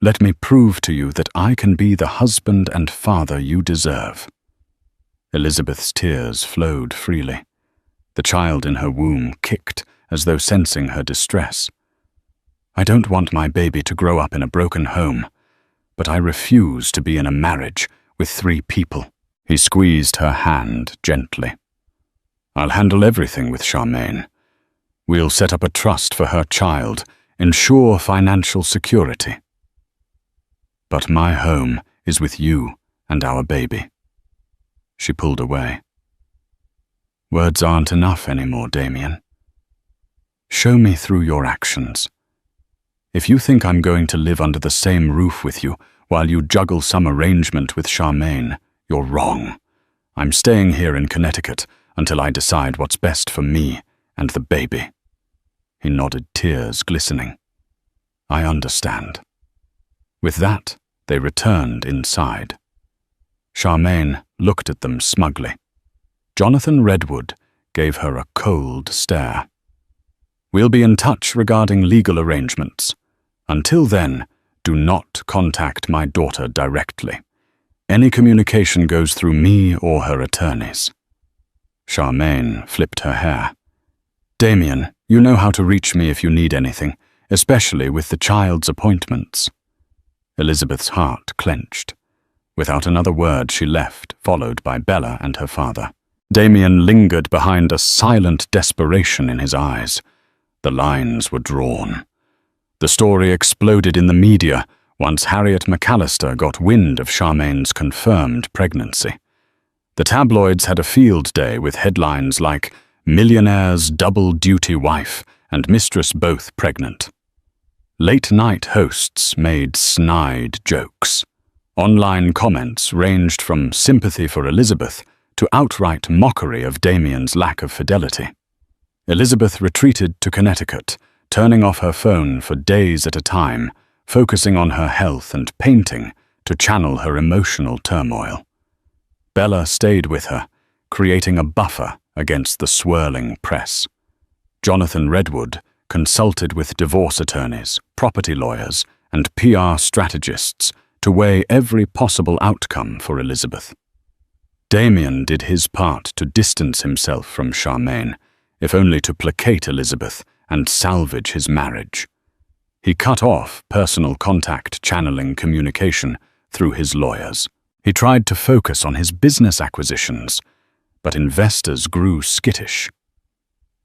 Let me prove to you that I can be the husband and father you deserve." Elizabeth's tears flowed freely. The child in her womb kicked as though sensing her distress. "I don't want my baby to grow up in a broken home, but I refuse to be in a marriage with 3 people. He squeezed her hand gently. "I'll handle everything with Charmaine. We'll set up a trust for her child, ensure financial security. But my home is with you and our baby." She pulled away. "Words aren't enough anymore, Damian. Show me through your actions. If you think I'm going to live under the same roof with you while you juggle some arrangement with Charmaine, you're wrong. I'm staying here in Connecticut until I decide what's best for me and the baby." He nodded, tears glistening. "I understand." With that, they returned inside. Charmaine looked at them smugly. Jonathan Redwood gave her a cold stare. "We'll be in touch regarding legal arrangements. Until then, do not contact my daughter directly. Any communication goes through me or her attorneys." Charmaine flipped her hair. "Damian, you know how to reach me if you need anything, especially with the child's appointments." Elizabeth's heart clenched. Without another word, she left, followed by Bella and her father. Damian lingered behind a silent desperation in his eyes. The lines were drawn. The story exploded in the media once Harriet McAllister got wind of Charmaine's confirmed pregnancy. The tabloids had a field day with headlines like "Millionaire's double-duty wife and mistress both pregnant." Late-night hosts made snide jokes. Online comments ranged from sympathy for Elizabeth to outright mockery of Damian's lack of fidelity. Elizabeth retreated to Connecticut, turning off her phone for days at a time, focusing on her health and painting to channel her emotional turmoil. Bella stayed with her, creating a buffer against the swirling press. Jonathan Redwood consulted with divorce attorneys, property lawyers, and PR strategists to weigh every possible outcome for Elizabeth. Damian did his part to distance himself from Charmaine, if only to placate Elizabeth and salvage his marriage. He cut off personal contact channeling communication through his lawyers. He tried to focus on his business acquisitions, but investors grew skittish.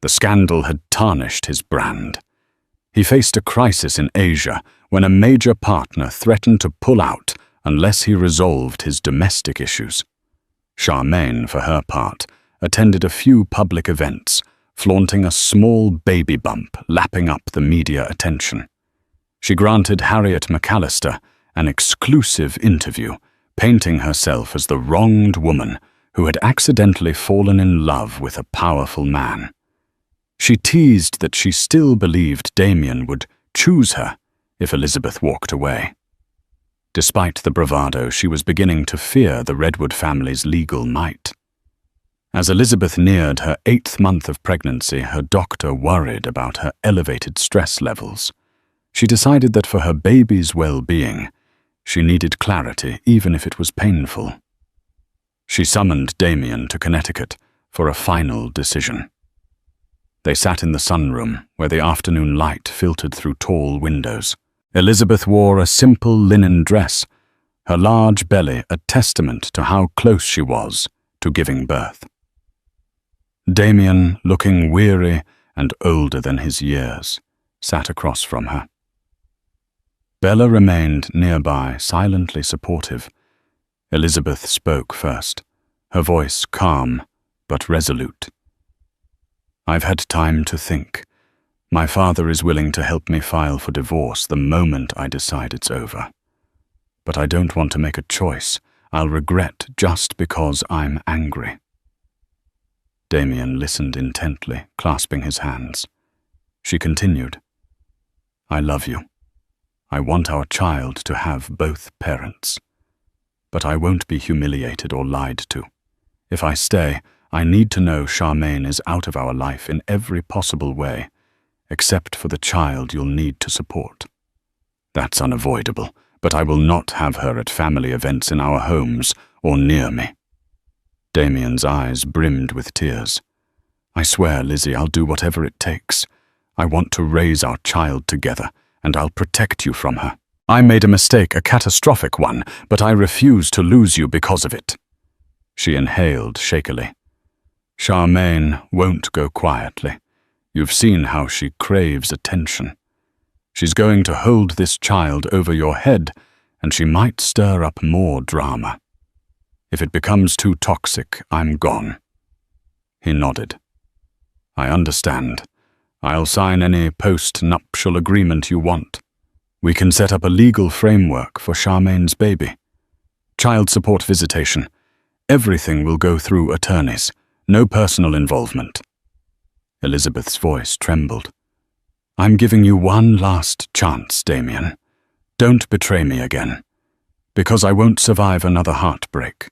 The scandal had tarnished his brand. He faced a crisis in Asia when a major partner threatened to pull out unless he resolved his domestic issues. Charmaine, for her part, attended a few public events, flaunting a small baby bump lapping up the media attention. She granted Harriet McAllister an exclusive interview, painting herself as the wronged woman who had accidentally fallen in love with a powerful man. She teased that she still believed Damian would choose her if Elizabeth walked away. Despite the bravado, she was beginning to fear the Redwood family's legal might. As Elizabeth neared her 8th month of pregnancy, her doctor worried about her elevated stress levels. She decided that for her baby's well-being, she needed clarity even if it was painful. She summoned Damian to Connecticut for a final decision. They sat in the sunroom, where the afternoon light filtered through tall windows. Elizabeth wore a simple linen dress, her large belly a testament to how close she was to giving birth. Damian, looking weary and older than his years, sat across from her. Bella remained nearby, silently supportive. Elizabeth spoke first, her voice calm but resolute. "I've had time to think. My father is willing to help me file for divorce the moment I decide it's over. But I don't want to make a choice I'll regret just because I'm angry." Damian listened intently, clasping his hands. She continued, "I love you. I want our child to have both parents. But I won't be humiliated or lied to. If I stay, I need to know Charmaine is out of our life in every possible way, except for the child you'll need to support. That's unavoidable, but I will not have her at family events in our homes or near me." Damian's eyes brimmed with tears. "I swear, Lizzie, I'll do whatever it takes. I want to raise our child together, and I'll protect you from her. I made a mistake, a catastrophic one, but I refuse to lose you because of it." She inhaled shakily. "Charmaine won't go quietly. You've seen how she craves attention. She's going to hold this child over your head, and she might stir up more drama. If it becomes too toxic, I'm gone." He nodded. "I understand. I'll sign any post-nuptial agreement you want. We can set up a legal framework for Charmaine's baby. Child support visitation. Everything will go through attorneys. No personal involvement." Elizabeth's voice trembled. "I'm giving you one last chance, Damian. Don't betray me again, because I won't survive another heartbreak."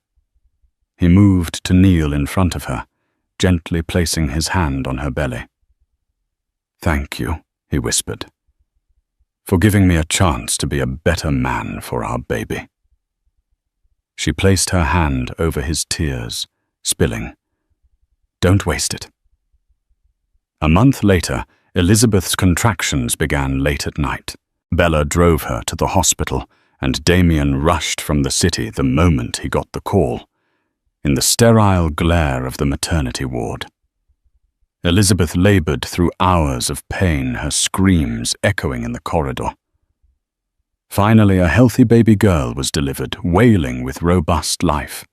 He moved to kneel in front of her, gently placing his hand on her belly. "Thank you," he whispered. for giving me a chance to be a better man for our baby." She placed her hand over his tears, spilling. "Don't waste it." A month later, Elizabeth's contractions began late at night. Bella drove her to the hospital, and Damian rushed from the city the moment he got the call, in the sterile glare of the maternity ward. Elizabeth labored through hours of pain, her screams echoing in the corridor. Finally, a healthy baby girl was delivered, wailing with robust life.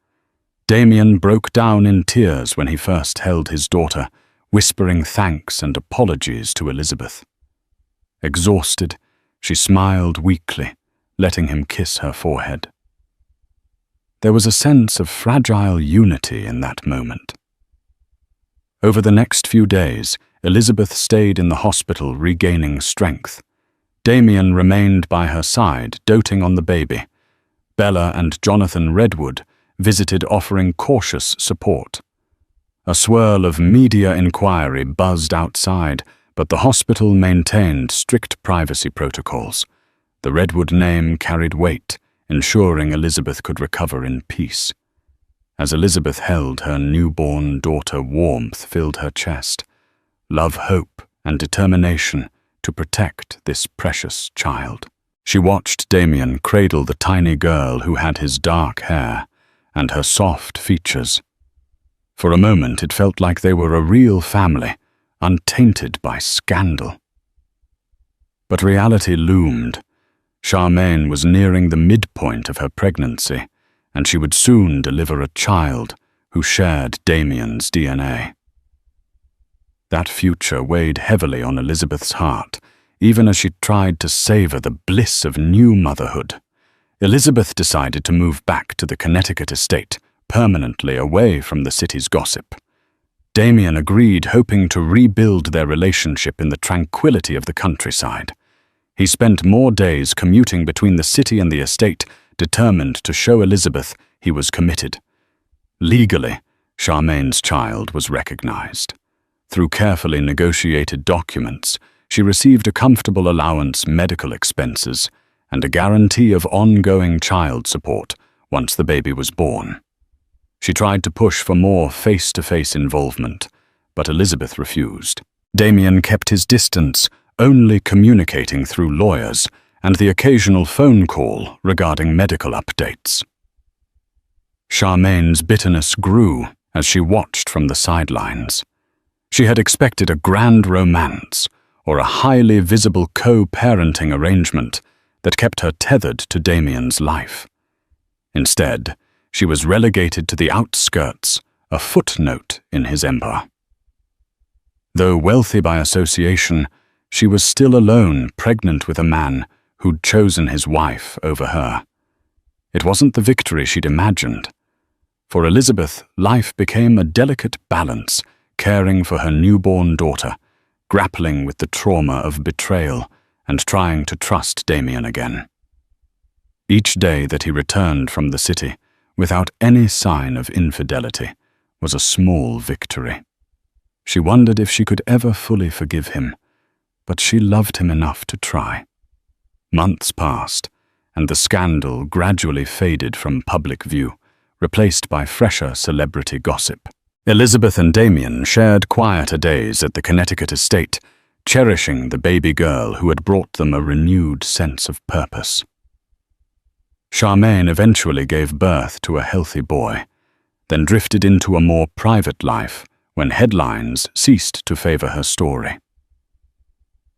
Damian broke down in tears when he first held his daughter, whispering thanks and apologies to Elizabeth. Exhausted, she smiled weakly, letting him kiss her forehead. There was a sense of fragile unity in that moment. Over the next few days, Elizabeth stayed in the hospital regaining strength. Damian remained by her side, doting on the baby. Bella and Jonathan Redwood visited, offering cautious support. A swirl of media inquiry buzzed outside, but the hospital maintained strict privacy protocols. The Redwood name carried weight, ensuring Elizabeth could recover in peace. As Elizabeth held her newborn daughter, warmth filled her chest. Love, hope, and determination to protect this precious child. She watched Damian cradle the tiny girl who had his dark hair and her soft features. For a moment it felt like they were a real family, untainted by scandal. But reality loomed. Charmaine was nearing the midpoint of her pregnancy, and she would soon deliver a child who shared Damian's DNA. That future weighed heavily on Elizabeth's heart, even as she tried to savor the bliss of new motherhood. Elizabeth decided to move back to the Connecticut estate, permanently away from the city's gossip. Damian agreed, hoping to rebuild their relationship in the tranquility of the countryside. He spent more days commuting between the city and the estate, determined to show Elizabeth he was committed. Legally, Charmaine's child was recognized. Through carefully negotiated documents, she received a comfortable allowance, medical expenses, and a guarantee of ongoing child support once the baby was born. She tried to push for more face-to-face involvement, but Elizabeth refused. Damian kept his distance, only communicating through lawyers and the occasional phone call regarding medical updates. Charmaine's bitterness grew as she watched from the sidelines. She had expected a grand romance or a highly visible co-parenting arrangement that kept her tethered to Damian's life. Instead, she was relegated to the outskirts, a footnote in his empire. Though wealthy by association, she was still alone, pregnant with a man who'd chosen his wife over her. It wasn't the victory she'd imagined. For Elizabeth, life became a delicate balance, caring for her newborn daughter, grappling with the trauma of betrayal, and trying to trust Damian again. Each day that he returned from the city, without any sign of infidelity, was a small victory. She wondered if she could ever fully forgive him, but she loved him enough to try. Months passed, and the scandal gradually faded from public view, replaced by fresher celebrity gossip. Elizabeth and Damian shared quieter days at the Connecticut estate, cherishing the baby girl who had brought them a renewed sense of purpose. Charmaine eventually gave birth to a healthy boy, then drifted into a more private life when headlines ceased to favor her story.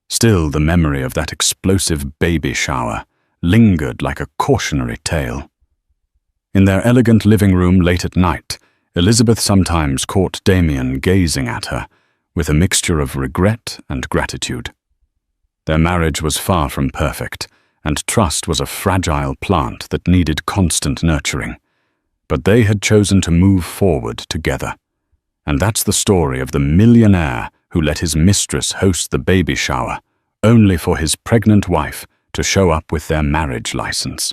Still, the memory of that explosive baby shower lingered like a cautionary tale. In their elegant living room late at night, Elizabeth sometimes caught Damian gazing at her with a mixture of regret and gratitude. Their marriage was far from perfect, and trust was a fragile plant that needed constant nurturing. But they had chosen to move forward together. And that's the story of the millionaire who let his mistress host the baby shower, only for his pregnant wife to show up with their marriage license.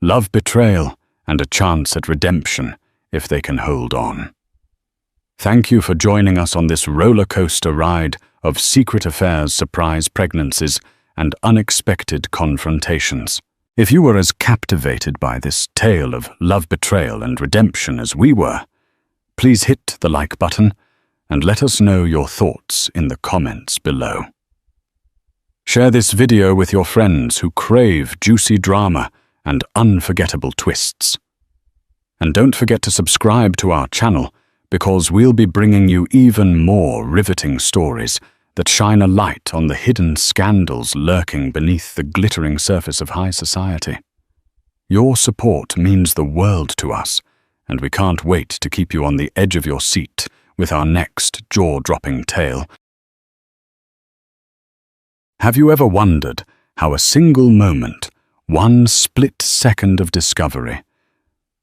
Love, betrayal, and a chance at redemption if they can hold on. Thank you for joining us on this roller coaster ride of secret affairs, surprise pregnancies, and unexpected confrontations. If you were as captivated by this tale of love, betrayal, and redemption as we were, please hit the like button and let us know your thoughts in the comments below. Share this video with your friends who crave juicy drama and unforgettable twists. And don't forget to subscribe to our channel, because we'll be bringing you even more riveting stories that shine a light on the hidden scandals lurking beneath the glittering surface of high society. Your support means the world to us, and we can't wait to keep you on the edge of your seat with our next jaw-dropping tale. Have you ever wondered how a single moment, one split second of discovery,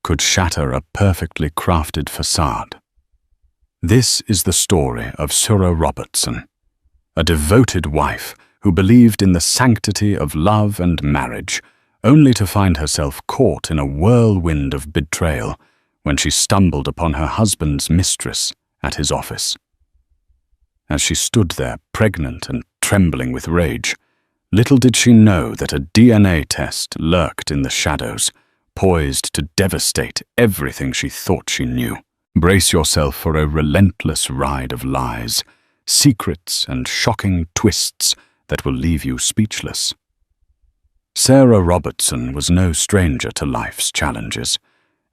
could shatter a perfectly crafted facade? This is the story of Sarah Robertson, a devoted wife who believed in the sanctity of love and marriage, only to find herself caught in a whirlwind of betrayal when she stumbled upon her husband's mistress at his office. As she stood there, pregnant and trembling with rage, little did she know that a DNA test lurked in the shadows, poised to devastate everything she thought she knew. Brace yourself for a relentless ride of lies, secrets, and shocking twists that will leave you speechless. Sarah Robertson was no stranger to life's challenges.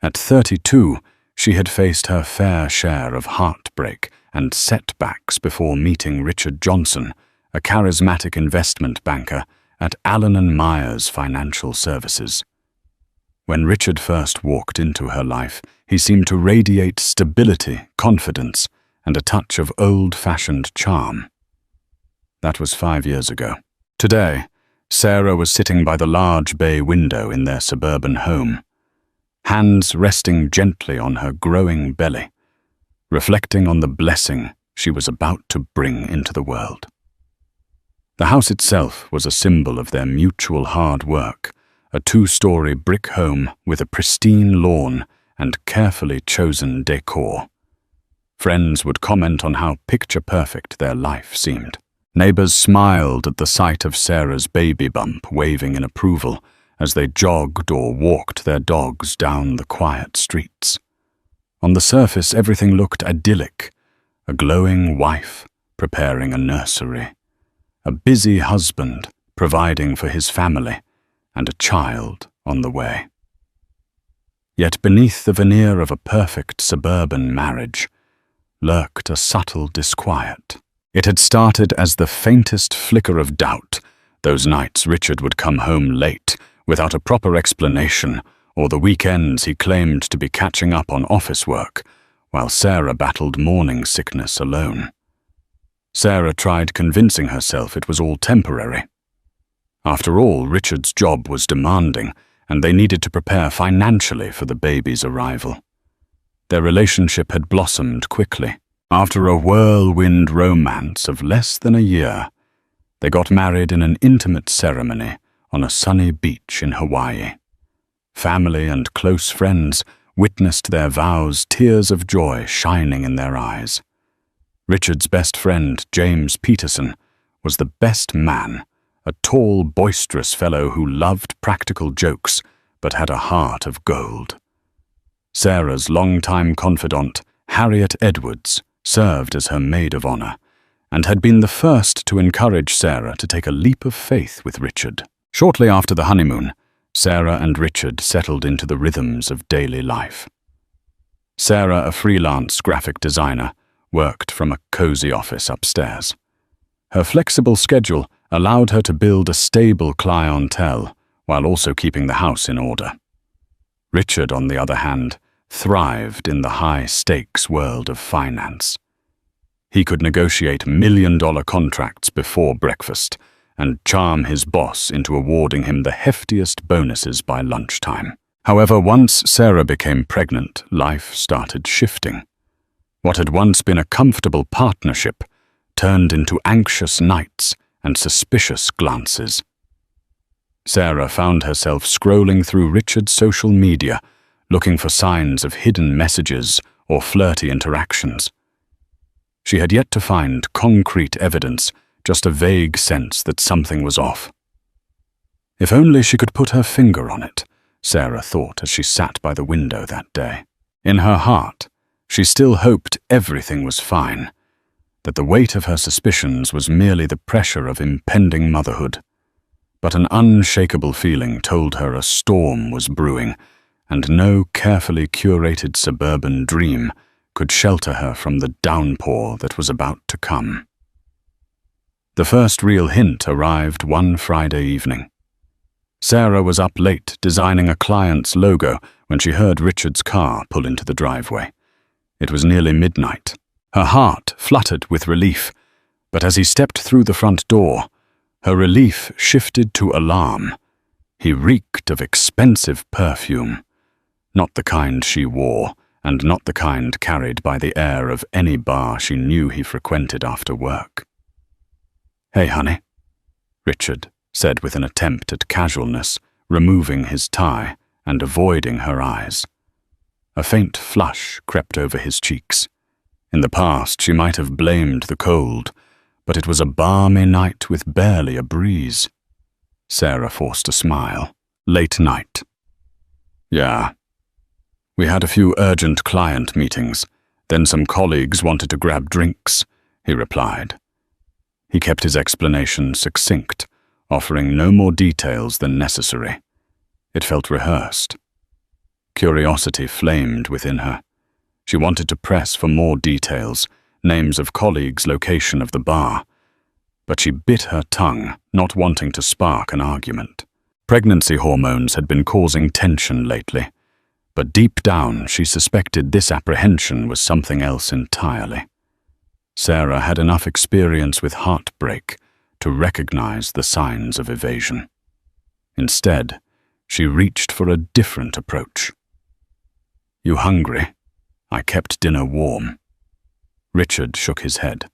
At 32, she had faced her fair share of heartbreak and setbacks before meeting Richard Johnson, a charismatic investment banker at Allen & Myers Financial Services. When Richard first walked into her life, he seemed to radiate stability, confidence, and a touch of old-fashioned charm. That was 5 years ago. Today, Sarah was sitting by the large bay window in their suburban home, hands resting gently on her growing belly, reflecting on the blessing she was about to bring into the world. The house itself was a symbol of their mutual hard work, a 2-story brick home with a pristine lawn and carefully chosen decor. Friends would comment on how picture-perfect their life seemed. Neighbors smiled at the sight of Sarah's baby bump waving in approval as they jogged or walked their dogs down the quiet streets. On the surface, everything looked idyllic: a glowing wife preparing a nursery, a busy husband providing for his family, and a child on the way. Yet beneath the veneer of a perfect suburban marriage lurked a subtle disquiet. It had started as the faintest flicker of doubt, those nights Richard would come home late without a proper explanation, or the weekends he claimed to be catching up on office work, while Sarah battled morning sickness alone. Sarah tried convincing herself it was all temporary. After all, Richard's job was demanding, and they needed to prepare financially for the baby's arrival. Their relationship had blossomed quickly. After a whirlwind romance of less than a year, they got married in an intimate ceremony on a sunny beach in Hawaii. Family and close friends witnessed their vows, tears of joy shining in their eyes. Richard's best friend, James Peterson, was the best man, a tall, boisterous fellow who loved practical jokes but had a heart of gold. Sarah's longtime confidant, Harriet Edwards, served as her maid of honor, and had been the first to encourage Sarah to take a leap of faith with Richard. Shortly after the honeymoon, Sarah and Richard settled into the rhythms of daily life. Sarah, a freelance graphic designer, worked from a cozy office upstairs. Her flexible schedule allowed her to build a stable clientele while also keeping the house in order. Richard, on the other hand, thrived in the high-stakes world of finance. He could negotiate million-dollar contracts before breakfast and charm his boss into awarding him the heftiest bonuses by lunchtime. However, once Sarah became pregnant, life started shifting. What had once been a comfortable partnership turned into anxious nights and suspicious glances. Sarah found herself scrolling through Richard's social media, looking for signs of hidden messages or flirty interactions. She had yet to find concrete evidence, just a vague sense that something was off. If only she could put her finger on it, Sarah thought as she sat by the window that day. In her heart, she still hoped everything was fine, that the weight of her suspicions was merely the pressure of impending motherhood. But an unshakable feeling told her a storm was brewing, and no carefully curated suburban dream could shelter her from the downpour that was about to come. The first real hint arrived one Friday evening. Sarah was up late designing a client's logo when she heard Richard's car pull into the driveway. It was nearly midnight. Her heart fluttered with relief, but as he stepped through the front door, her relief shifted to alarm. He reeked of expensive perfume, not the kind she wore, and not the kind carried by the air of any bar she knew he frequented after work. "Hey, honey," Richard said with an attempt at casualness, removing his tie and avoiding her eyes. A faint flush crept over his cheeks. In the past, she might have blamed the cold, but it was a balmy night with barely a breeze. Sarah forced a smile. "Late night." "Yeah. We had a few urgent client meetings, then some colleagues wanted to grab drinks," he replied. He kept his explanation succinct, offering no more details than necessary. It felt rehearsed. Curiosity flamed within her. She wanted to press for more details, names of colleagues, location of the bar, but she bit her tongue, not wanting to spark an argument. Pregnancy hormones had been causing tension lately, but deep down she suspected this apprehension was something else entirely. Sarah had enough experience with heartbreak to recognize the signs of evasion. Instead, she reached for a different approach. "You hungry? I kept dinner warm." Richard shook his head.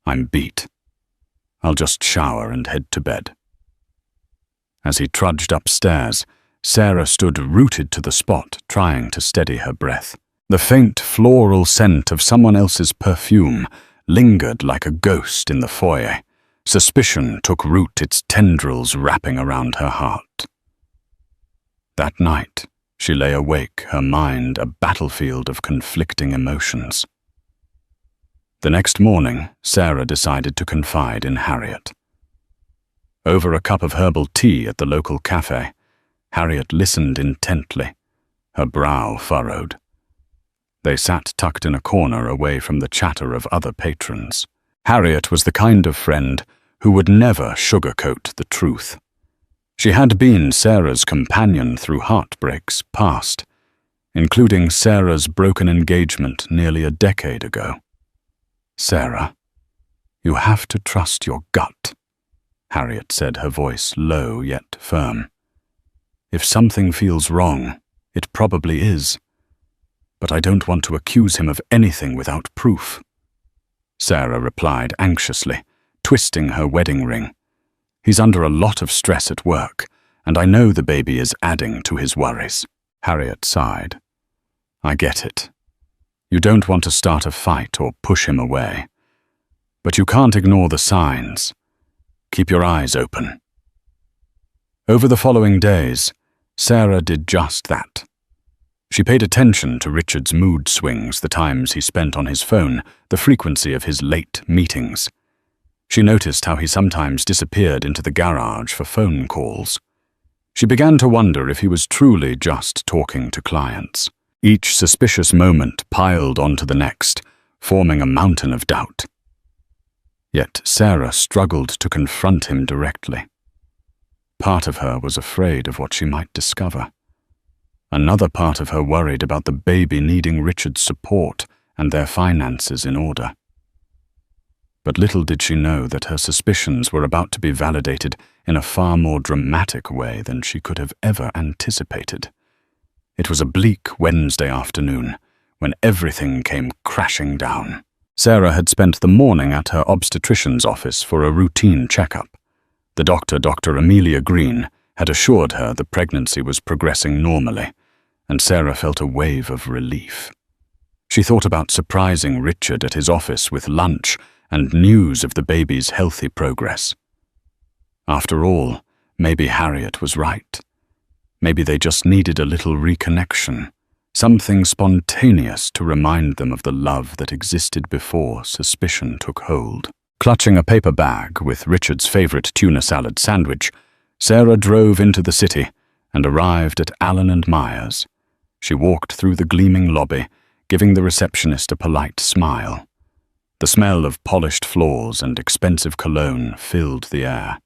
"I'm beat. I'll just shower and head to bed." As he trudged upstairs, Sarah stood rooted to the spot, trying to steady her breath. The faint floral scent of someone else's perfume lingered like a ghost in the foyer. Suspicion took root, its tendrils wrapping around her heart. That night, she lay awake, her mind a battlefield of conflicting emotions. The next morning, Sarah decided to confide in Harriet. Over a cup of herbal tea at the local cafe, Harriet listened intently, her brow furrowed. They sat tucked in a corner away from the chatter of other patrons. Harriet was the kind of friend who would never sugarcoat the truth. She had been Sarah's companion through heartbreaks past, including Sarah's broken engagement nearly a decade ago. "Sarah, you have to trust your gut," Harriet said, her voice low yet firm. "If something feels wrong, it probably is. But I don't want to accuse him of anything without proof." Sarah replied anxiously, twisting her wedding ring. "He's under a lot of stress at work, and I know the baby is adding to his worries." Harriet sighed. "I get it. You don't want to start a fight or push him away. But you can't ignore the signs. Keep your eyes open." Over the following days, Sarah did just that. She paid attention to Richard's mood swings, the times he spent on his phone, the frequency of his late meetings. She noticed how he sometimes disappeared into the garage for phone calls. She began to wonder if he was truly just talking to clients. Each suspicious moment piled onto the next, forming a mountain of doubt. Yet Sarah struggled to confront him directly. Part of her was afraid of what she might discover. Another part of her worried about the baby needing Richard's support and their finances in order. But little did she know that her suspicions were about to be validated in a far more dramatic way than she could have ever anticipated. It was a bleak Wednesday afternoon when everything came crashing down. Sarah had spent the morning at her obstetrician's office for a routine checkup. The doctor, Dr. Amelia Green, had assured her the pregnancy was progressing normally, and Sarah felt a wave of relief. She thought about surprising Richard at his office with lunch and news of the baby's healthy progress. After all, maybe Harriet was right. Maybe they just needed a little reconnection, something spontaneous to remind them of the love that existed before suspicion took hold. Clutching a paper bag with Richard's favorite tuna salad sandwich, Sarah drove into the city and arrived at Allen & Myers. She walked through the gleaming lobby, giving the receptionist a polite smile. The smell of polished floors and expensive cologne filled the air.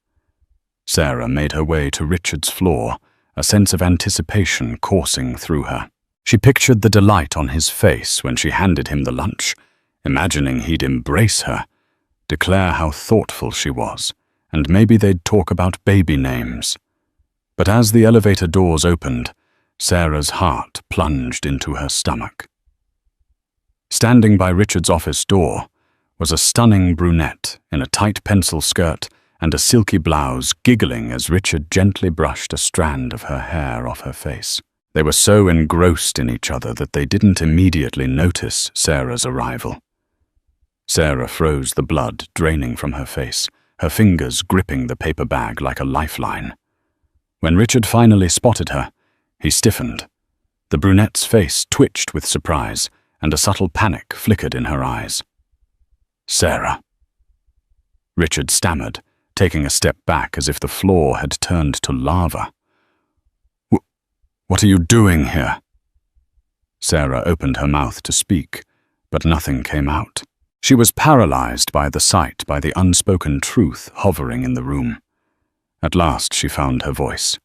Sarah made her way to Richard's floor, a sense of anticipation coursing through her. She pictured the delight on his face when she handed him the lunch, imagining he'd embrace her, declare how thoughtful she was, and maybe they'd talk about baby names. But as the elevator doors opened, Sarah's heart plunged into her stomach. Standing by Richard's office door was a stunning brunette in a tight pencil skirt and a silky blouse, giggling as Richard gently brushed a strand of her hair off her face. They were so engrossed in each other that they didn't immediately notice Sarah's arrival. Sarah froze the blood draining from her face, her fingers gripping the paper bag like a lifeline. When Richard finally spotted her, he stiffened. The brunette's face twitched with surprise, and a subtle panic flickered in her eyes. "Sarah." Richard stammered, taking a step back as if the floor had turned to lava. What are you doing here?" Sarah opened her mouth to speak, but nothing came out. She was paralyzed by the sight, by the unspoken truth hovering in the room. At last she found her voice.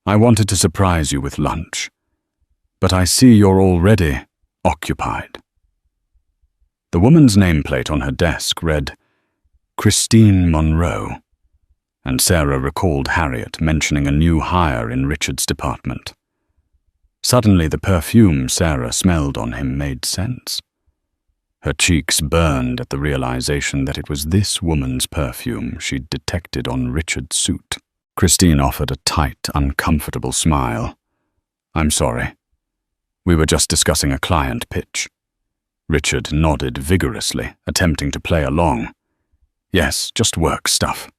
"I wanted to surprise you with lunch, but I see you're already occupied." The woman's nameplate on her desk read, "Christine Monroe," and Sarah recalled Harriet mentioning a new hire in Richard's department. Suddenly the perfume Sarah smelled on him made sense. Her cheeks burned at the realization that it was this woman's perfume she'd detected on Richard's suit. Christine offered a tight, uncomfortable smile. "I'm sorry. We were just discussing a client pitch." Richard nodded vigorously, attempting to play along. "Yes, just work stuff."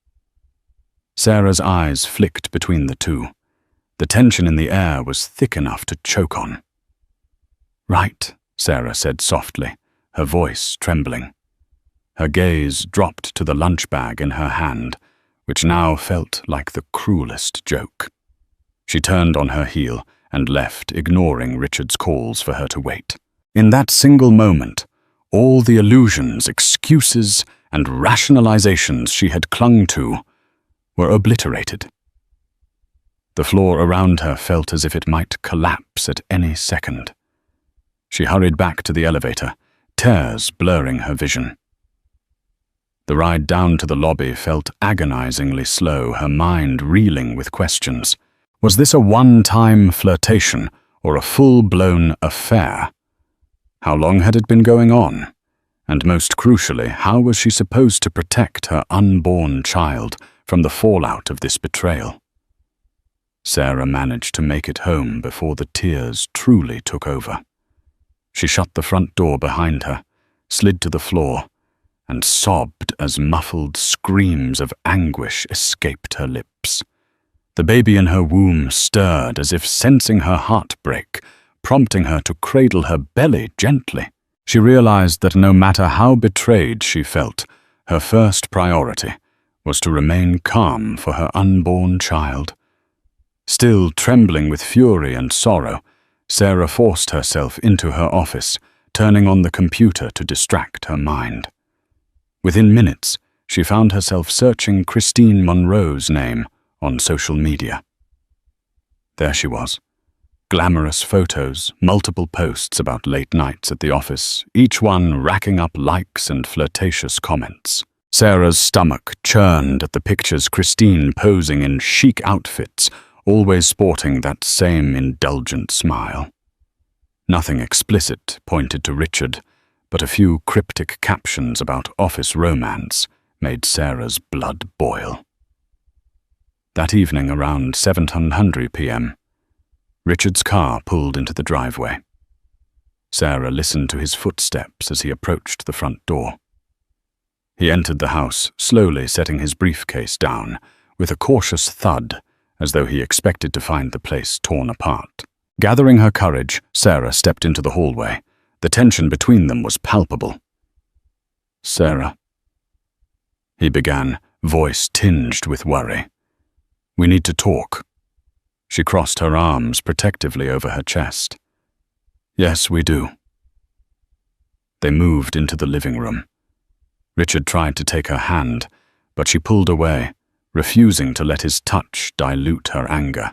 Sarah's eyes flicked between the two. The tension in the air was thick enough to choke on. "Right," Sarah said softly, her voice trembling. Her gaze dropped to the lunch bag in her hand, which now felt like the cruelest joke. She turned on her heel and left, ignoring Richard's calls for her to wait. In that single moment, all the illusions, excuses, and rationalizations she had clung to were obliterated. The floor around her felt as if it might collapse at any second. She hurried back to the elevator, tears blurring her vision. The ride down to the lobby felt agonizingly slow, her mind reeling with questions. Was this a one-time flirtation or a full-blown affair? How long had it been going on? And most crucially, how was she supposed to protect her unborn child from the fallout of this betrayal? Sarah managed to make it home before the tears truly took over. She shut the front door behind her, slid to the floor, and sobbed as muffled screams of anguish escaped her lips. The baby in her womb stirred as if sensing her heart break, prompting her to cradle her belly gently. She realized that no matter how betrayed she felt, her first priority was to remain calm for her unborn child. Still trembling with fury and sorrow, Sarah forced herself into her office, turning on the computer to distract her mind. Within minutes, she found herself searching Christine Monroe's name on social media. There she was. Glamorous photos, multiple posts about late nights at the office, each one racking up likes and flirtatious comments. Sarah's stomach churned at the pictures Christine posing in chic outfits, always sporting that same indulgent smile. Nothing explicit pointed to Richard, but a few cryptic captions about office romance made Sarah's blood boil. That evening around 7:00 p.m., Richard's car pulled into the driveway. Sarah listened to his footsteps as he approached the front door. He entered the house, slowly setting his briefcase down, with a cautious thud, as though he expected to find the place torn apart. Gathering her courage, Sarah stepped into the hallway. The tension between them was palpable. "Sarah," he began, voice tinged with worry. "We need to talk." She crossed her arms protectively over her chest. "Yes, we do." They moved into the living room. Richard tried to take her hand, but she pulled away, refusing to let his touch dilute her anger.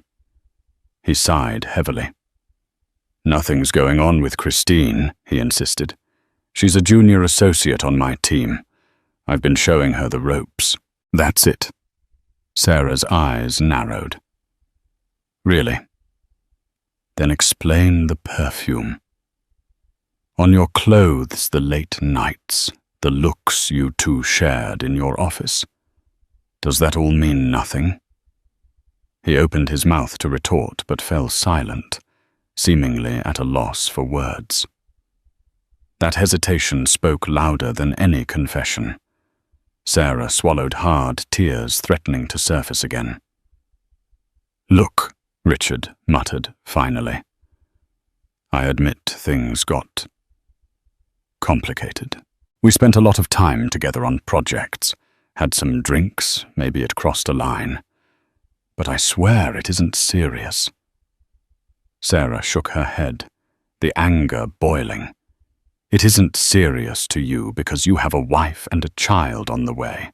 He sighed heavily. "Nothing's going on with Christine," he insisted. "She's a junior associate on my team. I've been showing her the ropes." "That's it." Sarah's eyes narrowed. "Really? Then explain the perfume. On your clothes the late nights, the looks you two shared in your office. Does that all mean nothing?" He opened his mouth to retort, but fell silent, seemingly at a loss for words. That hesitation spoke louder than any confession. Sarah swallowed hard, tears threatening to surface again. "Look," Richard muttered finally. "I admit things got complicated. We spent a lot of time together on projects, had some drinks, maybe it crossed a line. But I swear it isn't serious." Sarah shook her head, the anger boiling. "It isn't serious to you because you have a wife and a child on the way.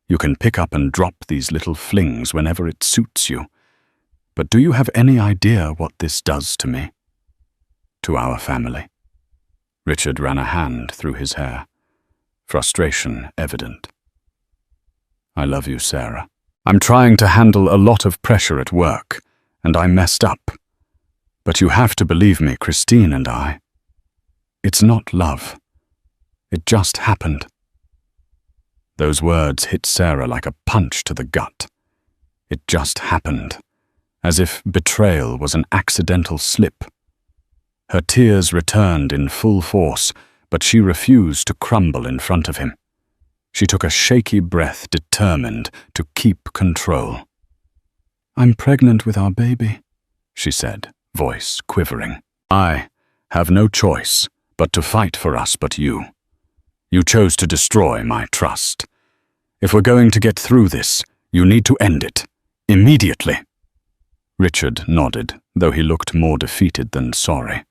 You can pick up and drop these little flings whenever it suits you. But do you have any idea what this does to me? To our family?" Richard ran a hand through his hair, frustration evident. "I love you, Sarah. I'm trying to handle a lot of pressure at work, and I messed up. But you have to believe me, Christine and I. It's not love. It just happened." Those words hit Sarah like a punch to the gut. It just happened, as if betrayal was an accidental slip. Her tears returned in full force, but she refused to crumble in front of him. She took a shaky breath, determined to keep control. "I'm pregnant with our baby," she said, voice quivering. "I have no choice but to fight for us but you. You chose to destroy my trust. If we're going to get through this, you need to end it. Immediately." Richard nodded, though he looked more defeated than sorry.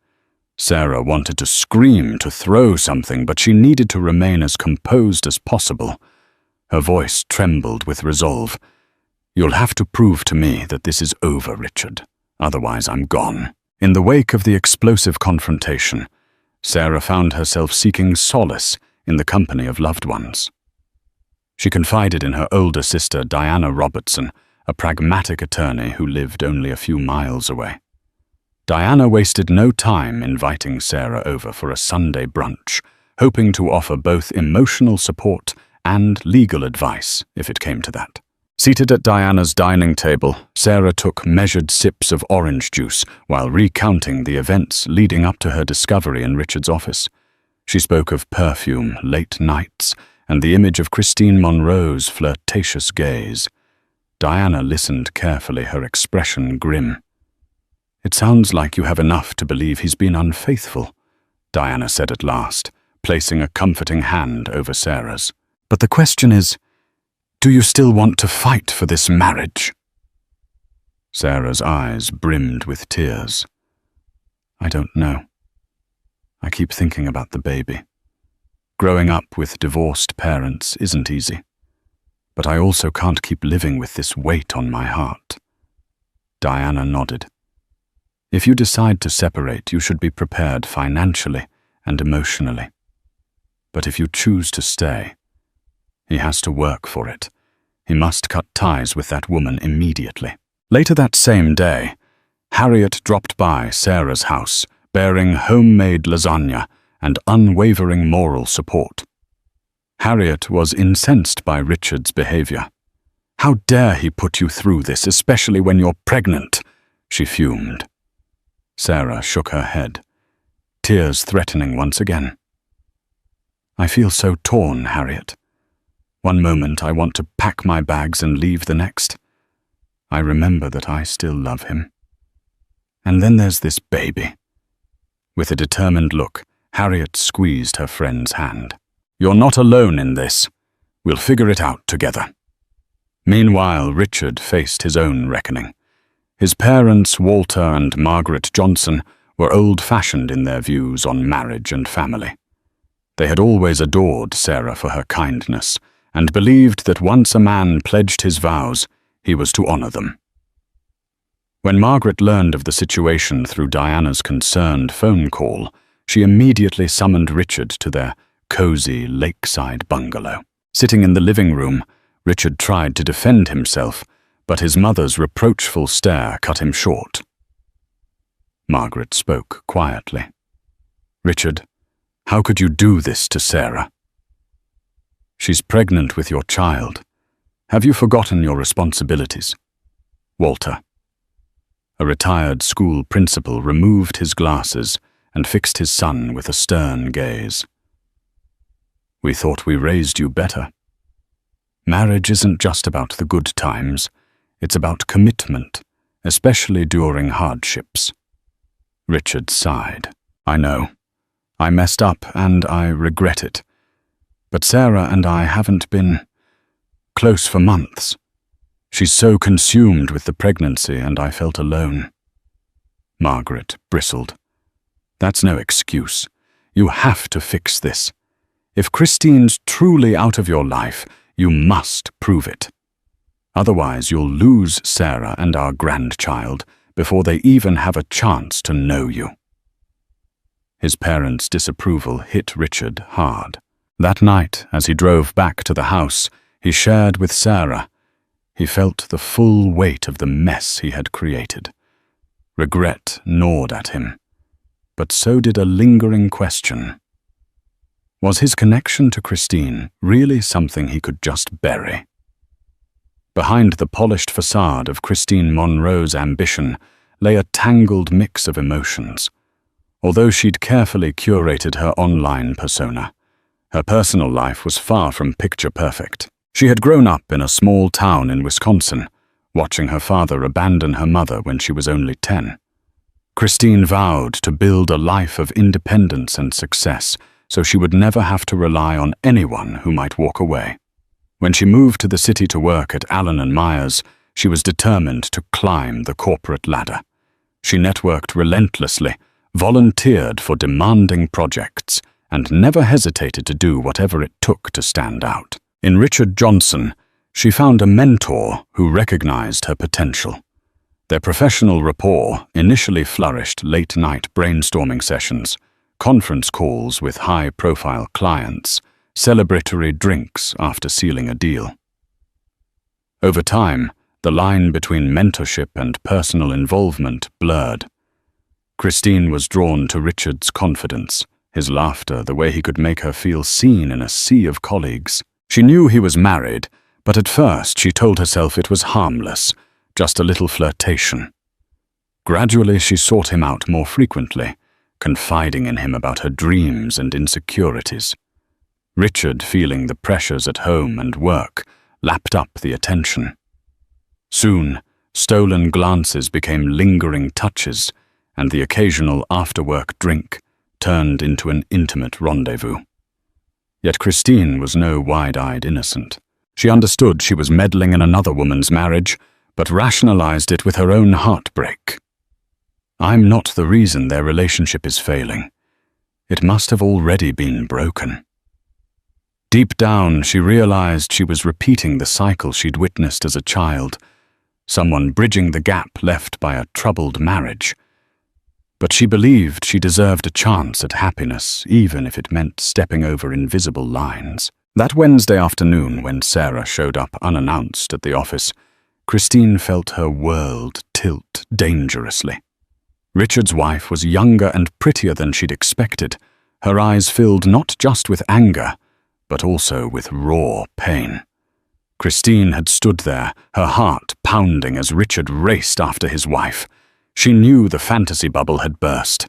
Sarah wanted to scream, to throw something, but she needed to remain as composed as possible. Her voice trembled with resolve. "You'll have to prove to me that this is over, Richard. Otherwise, I'm gone." In the wake of the explosive confrontation, Sarah found herself seeking solace in the company of loved ones. She confided in her older sister, Diana Robertson, a pragmatic attorney who lived only a few miles away. Diana wasted no time inviting Sarah over for a Sunday brunch, hoping to offer both emotional support and legal advice if it came to that. Seated at Diana's dining table, Sarah took measured sips of orange juice while recounting the events leading up to her discovery in Richard's office. She spoke of perfume, late nights, and the image of Christine Monroe's flirtatious gaze. Diana listened carefully, her expression grim. "It sounds like you have enough to believe he's been unfaithful," Diana said at last, placing a comforting hand over Sarah's. "But the question is, do you still want to fight for this marriage?" Sarah's eyes brimmed with tears. "I don't know. I keep thinking about the baby. Growing up with divorced parents isn't easy. But I also can't keep living with this weight on my heart." Diana nodded. "If you decide to separate, you should be prepared financially and emotionally. But if you choose to stay, he has to work for it. He must cut ties with that woman immediately." Later that same day, Harriet dropped by Sarah's house, bearing homemade lasagna and unwavering moral support. Harriet was incensed by Richard's behavior. "How dare he put you through this, especially when you're pregnant?" she fumed. Sarah shook her head, tears threatening once again. "I feel so torn, Harriet. One moment I want to pack my bags and leave the next. I remember that I still love him. And then there's this baby. With a determined look, Harriet squeezed her friend's hand. You're not alone in this. We'll figure it out together. Meanwhile, Richard faced his own reckoning. His parents, Walter and Margaret Johnson, were old-fashioned in their views on marriage and family. They had always adored Sarah for her kindness, and believed that once a man pledged his vows, he was to honor them. When Margaret learned of the situation through Diana's concerned phone call, she immediately summoned Richard to their cozy lakeside bungalow. Sitting in the living room, Richard tried to defend himself, but his mother's reproachful stare cut him short. Margaret spoke quietly. Richard, how could you do this to Sarah? She's pregnant with your child. Have you forgotten your responsibilities? Walter. A retired school principal removed his glasses and fixed his son with a stern gaze. We thought we raised you better. Marriage isn't just about the good times. It's about commitment, especially during hardships. Richard sighed. I know. I messed up and I regret it. But Sarah and I haven't been close for months. She's so consumed with the pregnancy and I felt alone. Margaret bristled. That's no excuse. You have to fix this. If Christine's truly out of your life, you must prove it. Otherwise, you'll lose Sarah and our grandchild before they even have a chance to know you. His parents' disapproval hit Richard hard. That night, as he drove back to the house, he shared with Sarah. He felt the full weight of the mess he had created. Regret gnawed at him, but so did a lingering question. Was his connection to Christine really something he could just bury? Behind the polished facade of Christine Monroe's ambition lay a tangled mix of emotions. Although she'd carefully curated her online persona, her personal life was far from picture perfect. She had grown up in a small town in Wisconsin, watching her father abandon her mother when she was only 10. Christine vowed to build a life of independence and success so she would never have to rely on anyone who might walk away. When she moved to the city to work at Allen & Myers, she was determined to climb the corporate ladder. She networked relentlessly, volunteered for demanding projects, and never hesitated to do whatever it took to stand out. In Richard Johnson, she found a mentor who recognized her potential. Their professional rapport initially flourished late-night brainstorming sessions, conference calls with high-profile clients, celebratory drinks after sealing a deal. Over time, the line between mentorship and personal involvement blurred. Christine was drawn to Richard's confidence, his laughter, the way he could make her feel seen in a sea of colleagues. She knew he was married, but at first she told herself it was harmless, just a little flirtation. Gradually she sought him out more frequently, confiding in him about her dreams and insecurities. Richard, feeling the pressures at home and work, lapped up the attention. Soon, stolen glances became lingering touches, and the occasional after-work drink turned into an intimate rendezvous. Yet Christine was no wide-eyed innocent. She understood she was meddling in another woman's marriage, but rationalized it with her own heartbreak. I'm not the reason their relationship is failing. It must have already been broken. Deep down, she realized she was repeating the cycle she'd witnessed as a child, someone bridging the gap left by a troubled marriage. But she believed she deserved a chance at happiness, even if it meant stepping over invisible lines. That Wednesday afternoon, when Sarah showed up unannounced at the office, Christine felt her world tilt dangerously. Richard's wife was younger and prettier than she'd expected, her eyes filled not just with anger, but also with raw pain. Christine had stood there, her heart pounding as Richard raced after his wife. She knew the fantasy bubble had burst.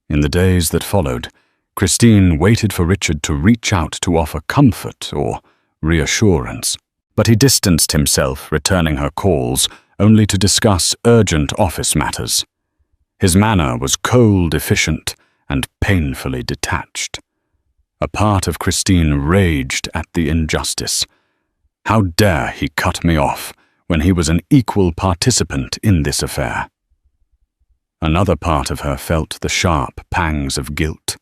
In the days that followed, Christine waited for Richard to reach out to offer comfort or reassurance. But he distanced himself, returning her calls, only to discuss urgent office matters. His manner was cold, efficient, and painfully detached. A part of Christine raged at the injustice. How dare he cut me off when he was an equal participant in this affair? Another part of her felt the sharp pangs of guilt.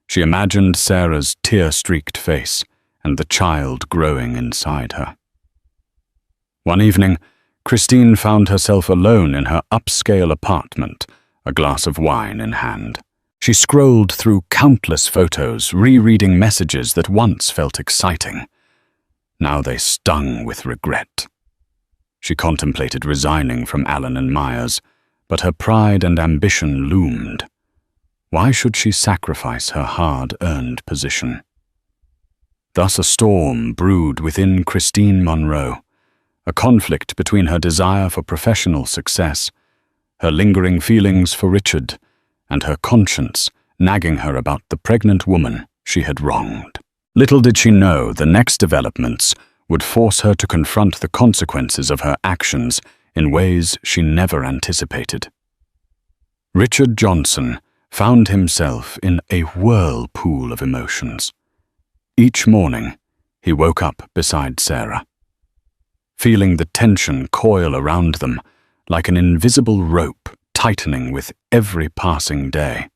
She imagined Sarah's tear-streaked face and the child growing inside her. One evening, Christine found herself alone in her upscale apartment, a glass of wine in hand. She scrolled through countless photos, rereading messages that once felt exciting. Now they stung with regret. She contemplated resigning from Allen & Myers, but her pride and ambition loomed. Why should she sacrifice her hard-earned position? Thus a storm brewed within Christine Monroe, a conflict between her desire for professional success, her lingering feelings for Richard, and her conscience nagging her about the pregnant woman she had wronged. Little did she know the next developments would force her to confront the consequences of her actions in ways she never anticipated. Richard Johnson found himself in a whirlpool of emotions. Each morning, he woke up beside Sarah, feeling the tension coil around them like an invisible rope tightening with every passing day.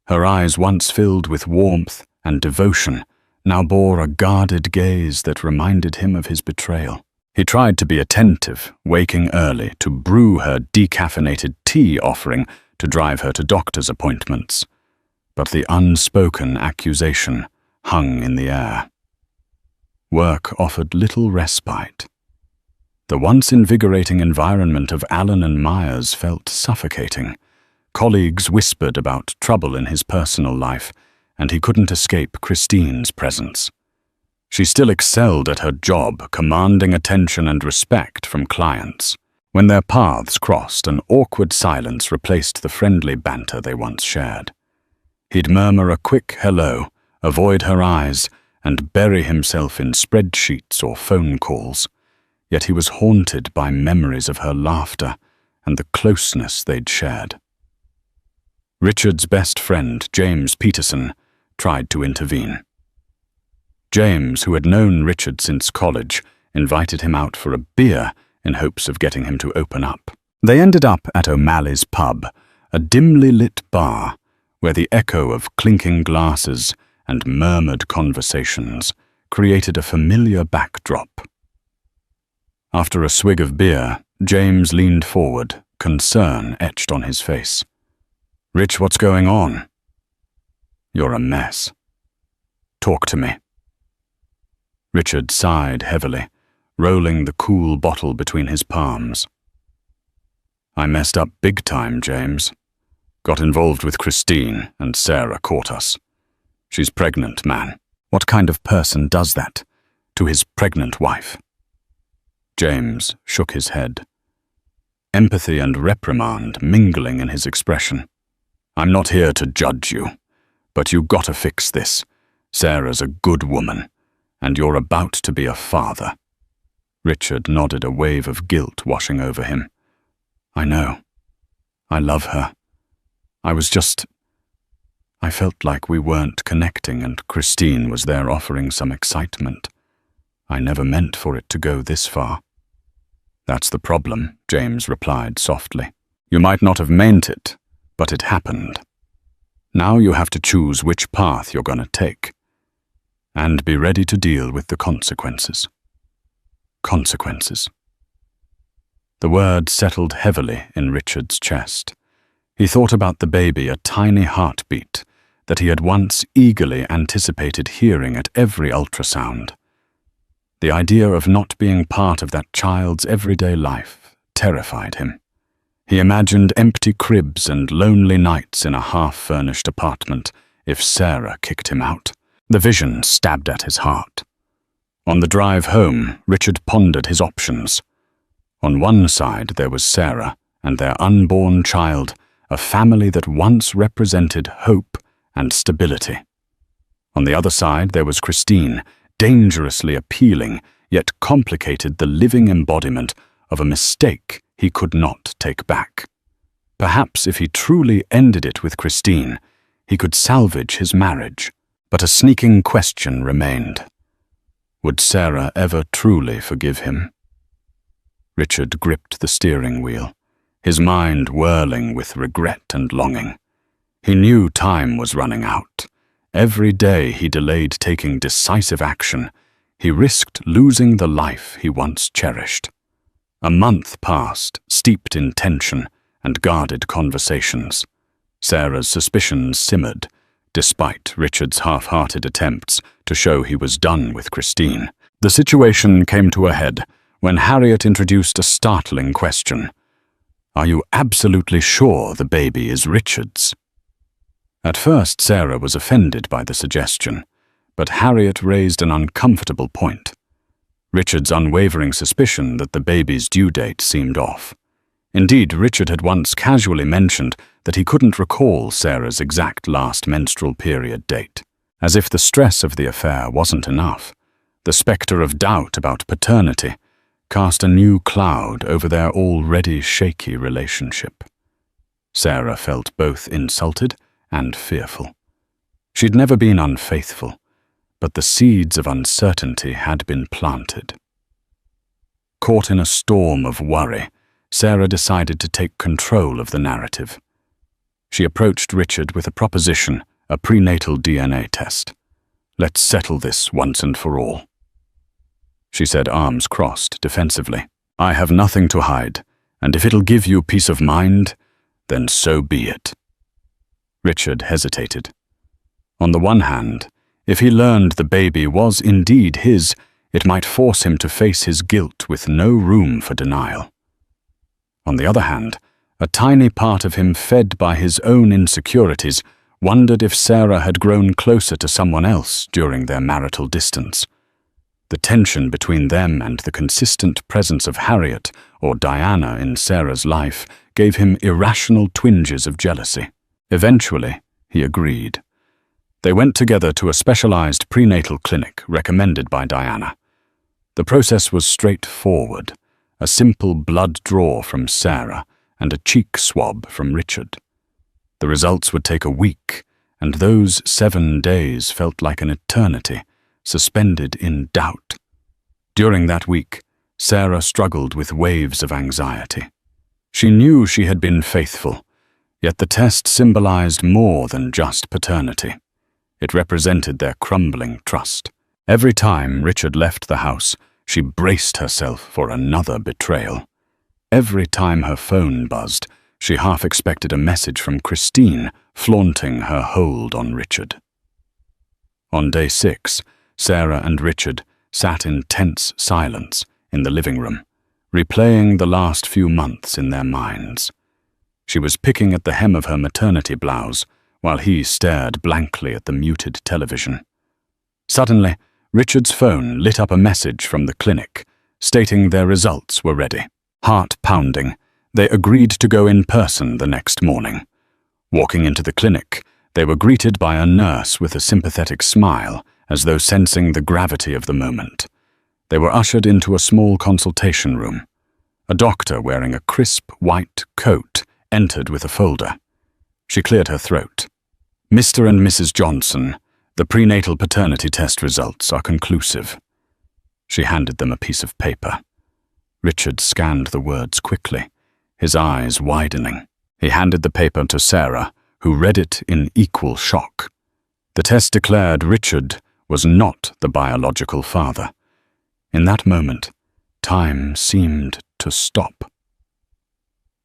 Her eyes, once filled with warmth and devotion, now bore a guarded gaze that reminded him of his betrayal. He tried to be attentive, waking early to brew her decaffeinated tea offering to drive her to doctor's appointments. But the unspoken accusation hung in the air. Work offered little respite. The once invigorating environment of Allen & Myers felt suffocating. Colleagues whispered about trouble in his personal life, and he couldn't escape Christine's presence. She still excelled at her job, commanding attention and respect from clients. When their paths crossed, an awkward silence replaced the friendly banter they once shared. He'd murmur a quick hello, avoid her eyes, and bury himself in spreadsheets or phone calls. Yet he was haunted by memories of her laughter and the closeness they'd shared. Richard's best friend, James Peterson, tried to intervene. James, who had known Richard since college, invited him out for a beer in hopes of getting him to open up. They ended up at O'Malley's pub, a dimly lit bar where the echo of clinking glasses and murmured conversations created a familiar backdrop. After a swig of beer, James leaned forward, concern etched on his face. "Rich, what's going on?" "You're a mess. Talk to me." Richard sighed heavily, rolling the cool bottle between his palms. "I messed up big time, James. Got involved with Christine, and Sarah caught us. She's pregnant, man. What kind of person does that to his pregnant wife?" James shook his head, empathy and reprimand mingling in his expression. "I'm not here to judge you, but you gotta fix this. Sarah's a good woman, and you're about to be a father." Richard nodded, a wave of guilt washing over him. "I know. I love her. I felt like we weren't connecting, and Christine was there offering some excitement. I never meant for it to go this far." "That's the problem," James replied softly. "You might not have meant it, but it happened. Now you have to choose which path you're going to take, and be ready to deal with the consequences." Consequences. The word settled heavily in Richard's chest. He thought about the baby, a tiny heartbeat that he had once eagerly anticipated hearing at every ultrasound. The idea of not being part of that child's everyday life terrified him. He imagined empty cribs and lonely nights in a half-furnished apartment if Sarah kicked him out. The vision stabbed at his heart. On the drive home, Richard pondered his options. On one side there was Sarah and their unborn child, a family that once represented hope and stability. On the other side there was Christine, dangerously appealing, yet complicated the living embodiment of a mistake he could not take back. Perhaps if he truly ended it with Christine, he could salvage his marriage. But a sneaking question remained. Would Sarah ever truly forgive him? Richard gripped the steering wheel, his mind whirling with regret and longing. He knew time was running out. Every day he delayed taking decisive action, he risked losing the life he once cherished. A month passed, steeped in tension and guarded conversations. Sarah's suspicions simmered, despite Richard's half-hearted attempts to show he was done with Christine. The situation came to a head when Harriet introduced a startling question. "Are you absolutely sure the baby is Richard's?" At first, Sarah was offended by the suggestion, but Harriet raised an uncomfortable point. Richard's unwavering suspicion that the baby's due date seemed off. Indeed, Richard had once casually mentioned that he couldn't recall Sarah's exact last menstrual period date. As if the stress of the affair wasn't enough, the spectre of doubt about paternity cast a new cloud over their already shaky relationship. Sarah felt both insulted and fearful. She'd never been unfaithful, but the seeds of uncertainty had been planted. Caught in a storm of worry, Sarah decided to take control of the narrative. She approached Richard with a proposition, a prenatal DNA test. "Let's settle this once and for all," she said, arms crossed defensively. "I have nothing to hide, and if it'll give you peace of mind, then so be it." Richard hesitated. On the one hand, if he learned the baby was indeed his, it might force him to face his guilt with no room for denial. On the other hand, a tiny part of him fed by his own insecurities wondered if Sarah had grown closer to someone else during their marital distance. The tension between them and the consistent presence of Harriet or Diana in Sarah's life gave him irrational twinges of jealousy. Eventually, he agreed. They went together to a specialized prenatal clinic recommended by Diana. The process was straightforward, a simple blood draw from Sarah and a cheek swab from Richard. The results would take a week, and those 7 days felt like an eternity, suspended in doubt. During that week, Sarah struggled with waves of anxiety. She knew she had been faithful, yet the test symbolized more than just paternity. It represented their crumbling trust. Every time Richard left the house, she braced herself for another betrayal. Every time her phone buzzed, she half expected a message from Christine flaunting her hold on Richard. On day 6, Sarah and Richard sat in tense silence in the living room, replaying the last few months in their minds. She was picking at the hem of her maternity blouse, while he stared blankly at the muted television. Suddenly, Richard's phone lit up a message from the clinic, stating their results were ready. Heart pounding, they agreed to go in person the next morning. Walking into the clinic, they were greeted by a nurse with a sympathetic smile, as though sensing the gravity of the moment. They were ushered into a small consultation room. A doctor wearing a crisp white coat entered with a folder. She cleared her throat. "Mr. and Mrs. Johnson, the prenatal paternity test results are conclusive." She handed them a piece of paper. Richard scanned the words quickly, his eyes widening. He handed the paper to Sarah, who read it in equal shock. The test declared Richard was not the biological father. In that moment, time seemed to stop.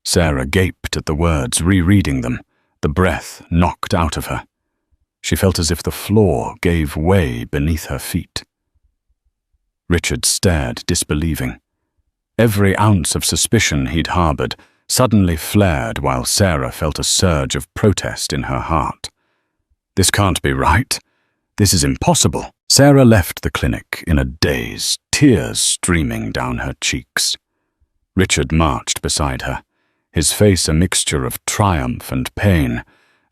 Sarah gaped at the words, rereading them, the breath knocked out of her. She felt as if the floor gave way beneath her feet. Richard stared, disbelieving. Every ounce of suspicion he'd harbored suddenly flared while Sarah felt a surge of protest in her heart. "This can't be right. This is impossible." Sarah left the clinic in a daze, tears streaming down her cheeks. Richard marched beside her, his face a mixture of triumph and pain,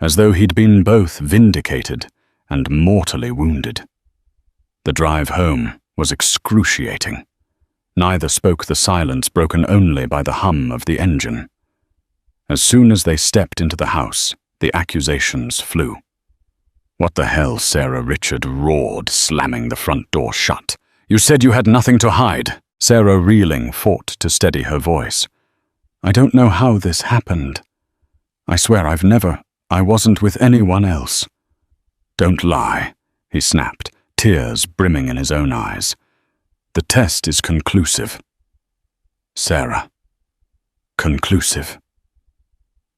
as though he'd been both vindicated and mortally wounded. The drive home was excruciating. Neither spoke the silence broken only by the hum of the engine. As soon as they stepped into the house, the accusations flew. "What the hell, Sarah?" Richard roared, slamming the front door shut. "You said you had nothing to hide." Sarah, reeling, fought to steady her voice. "I don't know how this happened. I swear I wasn't with anyone else." "Don't lie," he snapped, tears brimming in his own eyes. "The test is conclusive." "Sarah. Conclusive."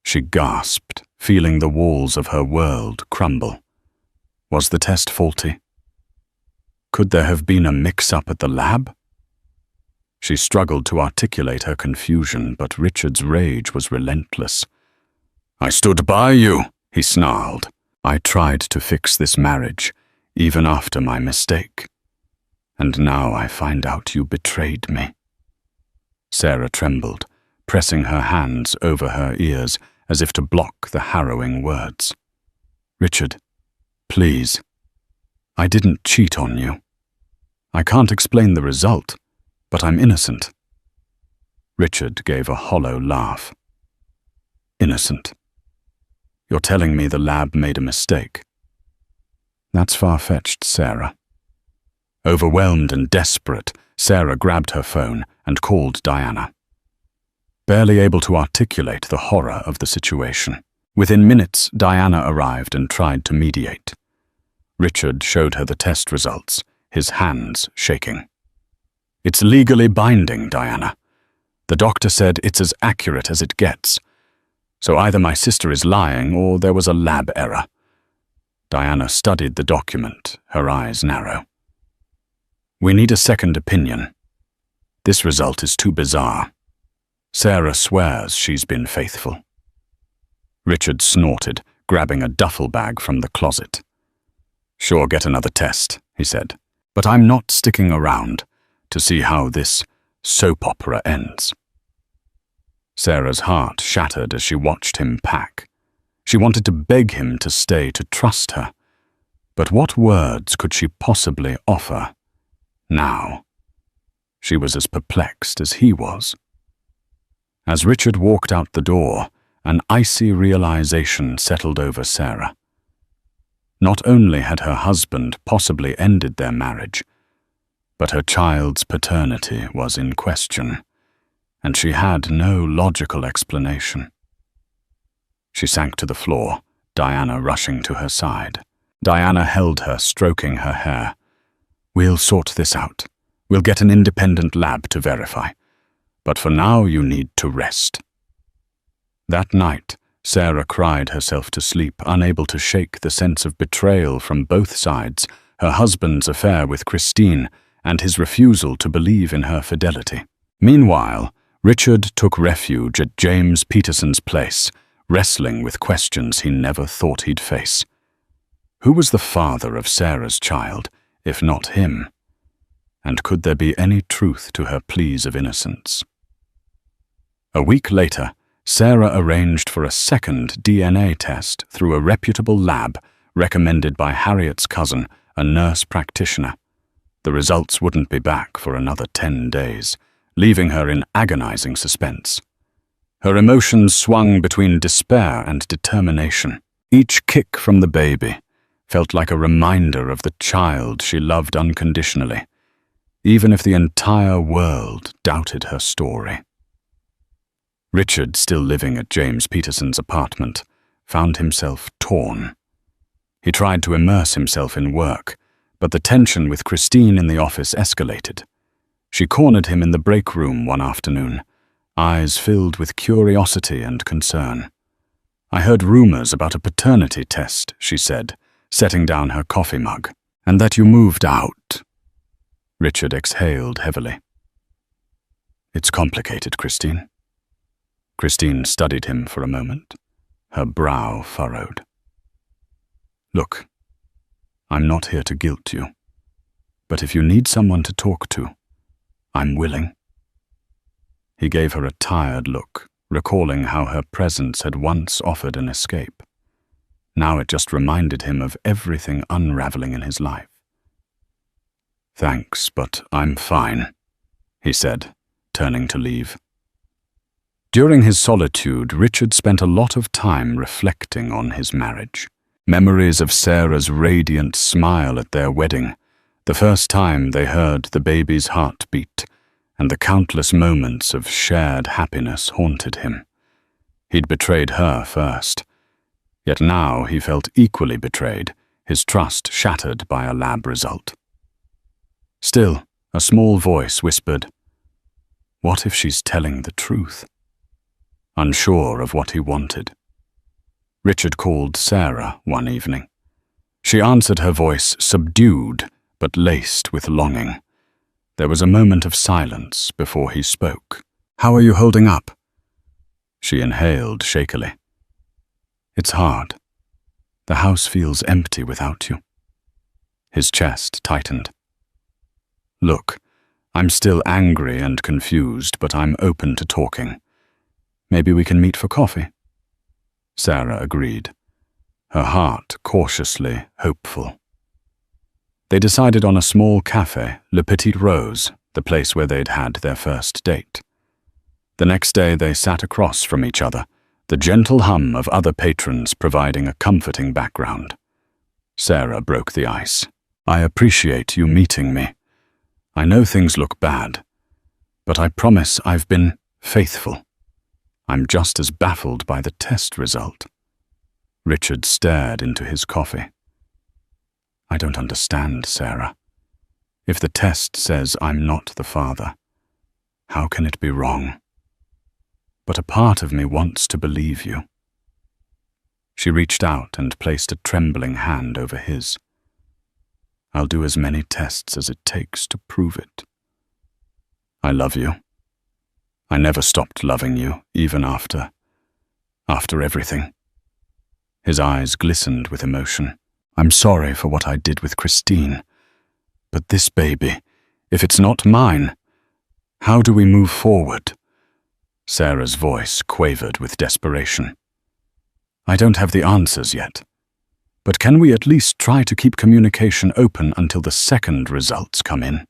She gasped, feeling the walls of her world crumble. Was the test faulty? Could there have been a mix-up at the lab? She struggled to articulate her confusion, but Richard's rage was relentless. "I stood by you," he snarled. "I tried to fix this marriage, even after my mistake. And now I find out you betrayed me." Sarah trembled, pressing her hands over her ears as if to block the harrowing words. "Richard, please. I didn't cheat on you. I can't explain the result, but I'm innocent." Richard gave a hollow laugh. "Innocent? You're telling me the lab made a mistake?" "That's far-fetched, Sarah." Overwhelmed and desperate, Sarah grabbed her phone and called Diana. Barely able to articulate the horror of the situation, within minutes Diana arrived and tried to mediate. Richard showed her the test results, his hands shaking. "It's legally binding, Diana. The doctor said it's as accurate as it gets. So either my sister is lying or there was a lab error." Diana studied the document, her eyes narrow. "We need a second opinion. This result is too bizarre. Sarah swears she's been faithful." Richard snorted, grabbing a duffel bag from the closet. "Sure, get another test," he said. "But I'm not sticking around to see how this soap opera ends." Sarah's heart shattered as she watched him pack. She wanted to beg him to stay, to trust her. But what words could she possibly offer now? She was as perplexed as he was. As Richard walked out the door, an icy realization settled over Sarah. Not only had her husband possibly ended their marriage, but her child's paternity was in question, and she had no logical explanation. She sank to the floor, Diana rushing to her side. Diana held her, stroking her hair. "We'll sort this out. We'll get an independent lab to verify. But for now you need to rest." That night, Sarah cried herself to sleep, unable to shake the sense of betrayal from both sides, her husband's affair with Christine and his refusal to believe in her fidelity. Meanwhile, Richard took refuge at James Peterson's place, wrestling with questions he never thought he'd face. Who was the father of Sarah's child, if not him? And could there be any truth to her pleas of innocence? A week later, Sarah arranged for a second DNA test through a reputable lab recommended by Harriet's cousin, a nurse practitioner. The results wouldn't be back for another 10 days, leaving her in agonizing suspense. Her emotions swung between despair and determination. Each kick from the baby felt like a reminder of the child she loved unconditionally, even if the entire world doubted her story. Richard, still living at James Peterson's apartment, found himself torn. He tried to immerse himself in work, but the tension with Christine in the office escalated. She cornered him in the break room one afternoon, eyes filled with curiosity and concern. "I heard rumors about a paternity test," she said, setting down her coffee mug, "and that you moved out." Richard exhaled heavily. "It's complicated, Christine." Christine studied him for a moment, her brow furrowed. "Look, I'm not here to guilt you, but if you need someone to talk to, I'm willing." He gave her a tired look, recalling how her presence had once offered an escape. Now it just reminded him of everything unraveling in his life. "Thanks, but I'm fine," he said, turning to leave. During his solitude, Richard spent a lot of time reflecting on his marriage. Memories of Sarah's radiant smile at their wedding, the first time they heard the baby's heartbeat, and the countless moments of shared happiness haunted him. He'd betrayed her first, yet now he felt equally betrayed, his trust shattered by a lab result. Still, a small voice whispered, "What if she's telling the truth?" Unsure of what he wanted, Richard called Sarah one evening. She answered, her voice subdued but laced with longing. There was a moment of silence before he spoke. "How are you holding up?" She inhaled shakily. "It's hard. The house feels empty without you." His chest tightened. "Look, I'm still angry and confused, but I'm open to talking. Maybe we can meet for coffee." Sarah agreed, her heart cautiously hopeful. They decided on a small cafe, Le Petit Rose, the place where they'd had their first date. The next day they sat across from each other, the gentle hum of other patrons providing a comforting background. Sarah broke the ice. "I appreciate you meeting me. I know things look bad, but I promise I've been faithful. I'm just as baffled by the test result." Richard stared into his coffee. "I don't understand, Sarah. If the test says I'm not the father, how can it be wrong? But a part of me wants to believe you." She reached out and placed a trembling hand over his. "I'll do as many tests as it takes to prove it. I love you. I never stopped loving you, even after everything." His eyes glistened with emotion. "I'm sorry for what I did with Christine. But this baby, if it's not mine, how do we move forward?" Sarah's voice quavered with desperation. "I don't have the answers yet. But can we at least try to keep communication open until the second results come in?"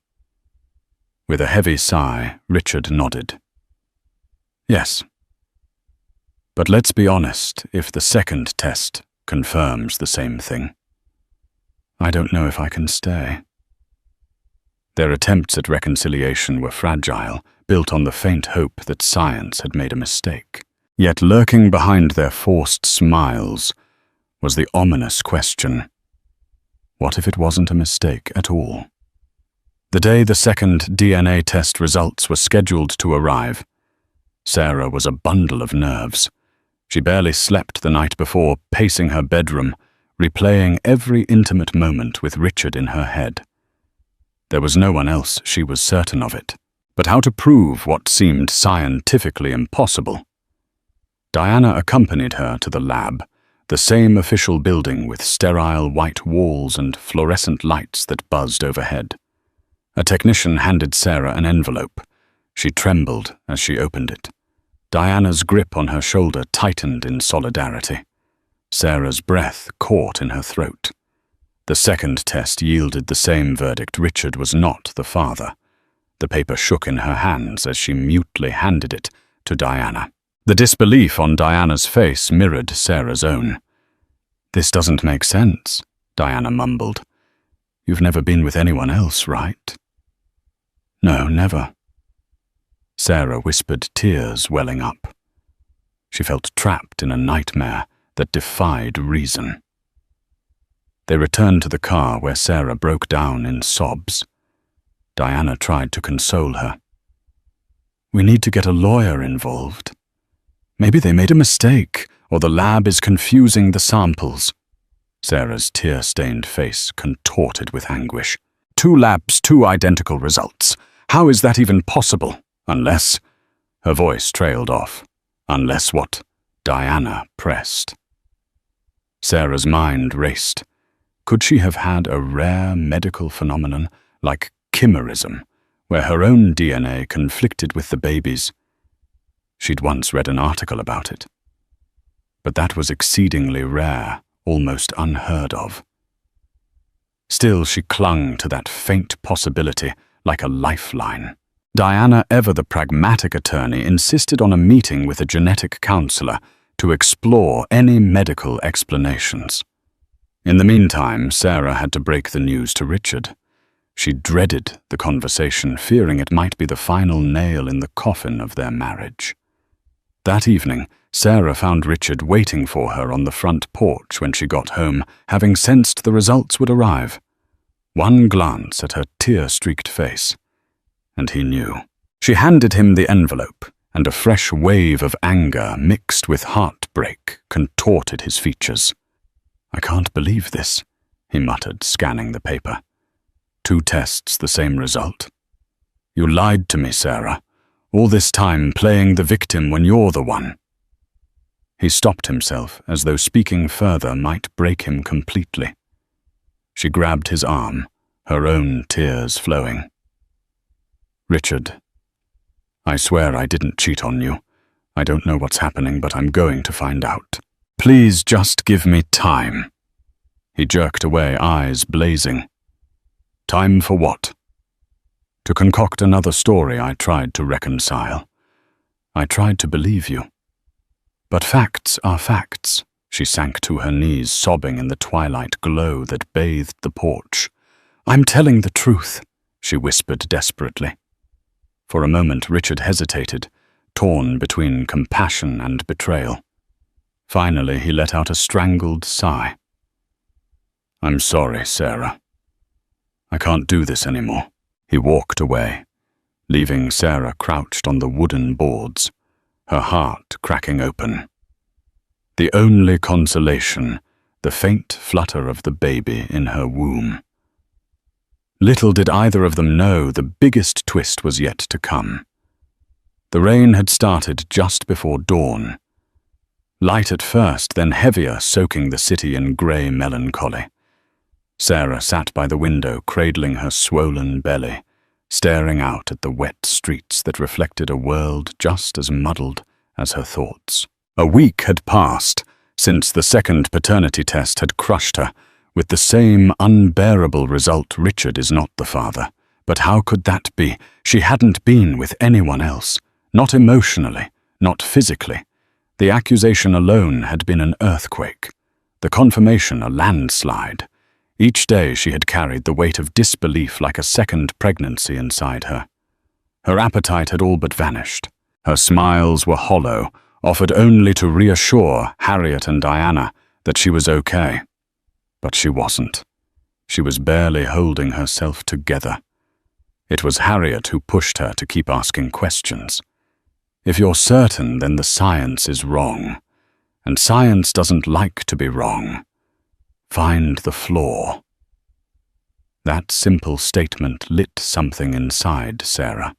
With a heavy sigh, Richard nodded. "Yes. But let's be honest, if the second test confirms the same thing, I don't know if I can stay." Their attempts at reconciliation were fragile, built on the faint hope that science had made a mistake. Yet lurking behind their forced smiles was the ominous question, what if it wasn't a mistake at all? The day the second DNA test results were scheduled to arrive, Sarah was a bundle of nerves. She barely slept the night before, pacing her bedroom, replaying every intimate moment with Richard in her head. There was no one else, she was certain of it. But how to prove what seemed scientifically impossible? Diana accompanied her to the lab, the same official building with sterile white walls and fluorescent lights that buzzed overhead. A technician handed Sarah an envelope. She trembled as she opened it. Diana's grip on her shoulder tightened in solidarity. Sarah's breath caught in her throat. The second test yielded the same verdict: Richard was not the father. The paper shook in her hands as she mutely handed it to Diana. The disbelief on Diana's face mirrored Sarah's own. "This doesn't make sense," Diana mumbled. "You've never been with anyone else, right?" "No, never." Sarah whispered, tears welling up. She felt trapped in a nightmare that defied reason. They returned to the car where Sarah broke down in sobs. Diana tried to console her. "We need to get a lawyer involved. Maybe they made a mistake, or the lab is confusing the samples." Sarah's tear-stained face contorted with anguish. "Two labs, two identical results. How is that even possible? Unless—" Her voice trailed off. "Unless what?" Diana pressed. Sarah's mind raced. Could she have had a rare medical phenomenon like chimerism, where her own DNA conflicted with the baby's? She'd once read an article about it. But that was exceedingly rare, almost unheard of. Still, she clung to that faint possibility like a lifeline. Diana, ever the pragmatic attorney, insisted on a meeting with a genetic counselor to explore any medical explanations. In the meantime, Sarah had to break the news to Richard. She dreaded the conversation, fearing it might be the final nail in the coffin of their marriage. That evening, Sarah found Richard waiting for her on the front porch when she got home, having sensed the results would arrive. One glance at her tear-streaked face, and he knew. She handed him the envelope, and a fresh wave of anger mixed with heartbreak contorted his features. "I can't believe this," he muttered, scanning the paper. "2 tests, the same result. You lied to me, Sarah. All this time playing the victim when you're the one." He stopped himself, as though speaking further might break him completely. She grabbed his arm, her own tears flowing. "Richard, I swear I didn't cheat on you. I don't know what's happening, but I'm going to find out. Please just give me time." He jerked away, eyes blazing. "Time for what?" "To concoct another story I tried to reconcile. I tried to believe you. But facts are facts." She sank to her knees, sobbing in the twilight glow that bathed the porch. "I'm telling the truth," she whispered desperately. For a moment, Richard hesitated, torn between compassion and betrayal. Finally, he let out a strangled sigh. "I'm sorry, Sarah. I can't do this anymore." He walked away, leaving Sarah crouched on the wooden boards, her heart cracking open. The only consolation, the faint flutter of the baby in her womb. Little did either of them know the biggest twist was yet to come. The rain had started just before dawn. Light at first, then heavier, soaking the city in grey melancholy. Sarah sat by the window, cradling her swollen belly, staring out at the wet streets that reflected a world just as muddled as her thoughts. A week had passed since the second paternity test had crushed her, with the same unbearable result. Richard is not the father. But how could that be? She hadn't been with anyone else. Not emotionally, not physically. The accusation alone had been an earthquake. The confirmation a landslide. Each day she had carried the weight of disbelief like a second pregnancy inside her. Her appetite had all but vanished. Her smiles were hollow, offered only to reassure Harriet and Diana that she was okay. But she wasn't. She was barely holding herself together. It was Harriet who pushed her to keep asking questions. If you're certain, then the science is wrong. And science doesn't like to be wrong. Find the flaw. That simple statement lit something inside Sarah.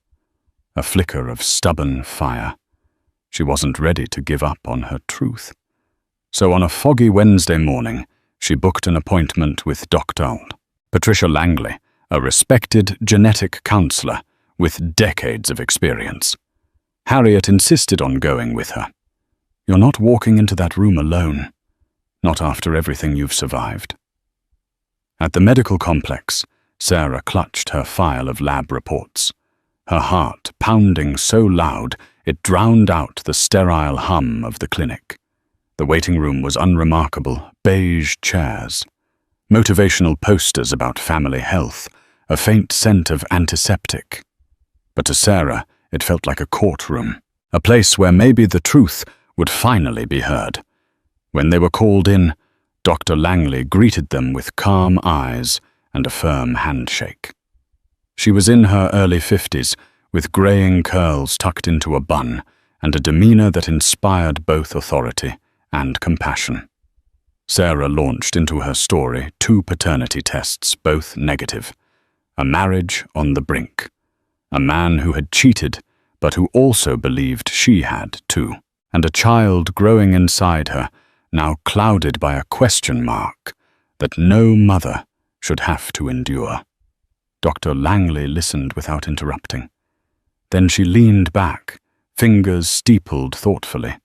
A flicker of stubborn fire. She wasn't ready to give up on her truth. So on a foggy Wednesday morning, she booked an appointment with Dr. Patricia Langley, a respected genetic counselor with decades of experience. Harriet insisted on going with her. "You're not walking into that room alone. Not after everything you've survived." At the medical complex, Sarah clutched her file of lab reports, her heart pounding so loud it drowned out the sterile hum of the clinic. The waiting room was unremarkable, beige chairs, motivational posters about family health, a faint scent of antiseptic. But to Sarah, it felt like a courtroom, a place where maybe the truth would finally be heard. When they were called in, Dr. Langley greeted them with calm eyes and a firm handshake. She was in her early 50s, with graying curls tucked into a bun and a demeanor that inspired both authority and compassion. Sarah launched into her story 2 paternity tests, both negative. A marriage on the brink. A man who had cheated, but who also believed she had too. And a child growing inside her, now clouded by a question mark that no mother should have to endure. Dr. Langley listened without interrupting. Then she leaned back, fingers steepled thoughtfully.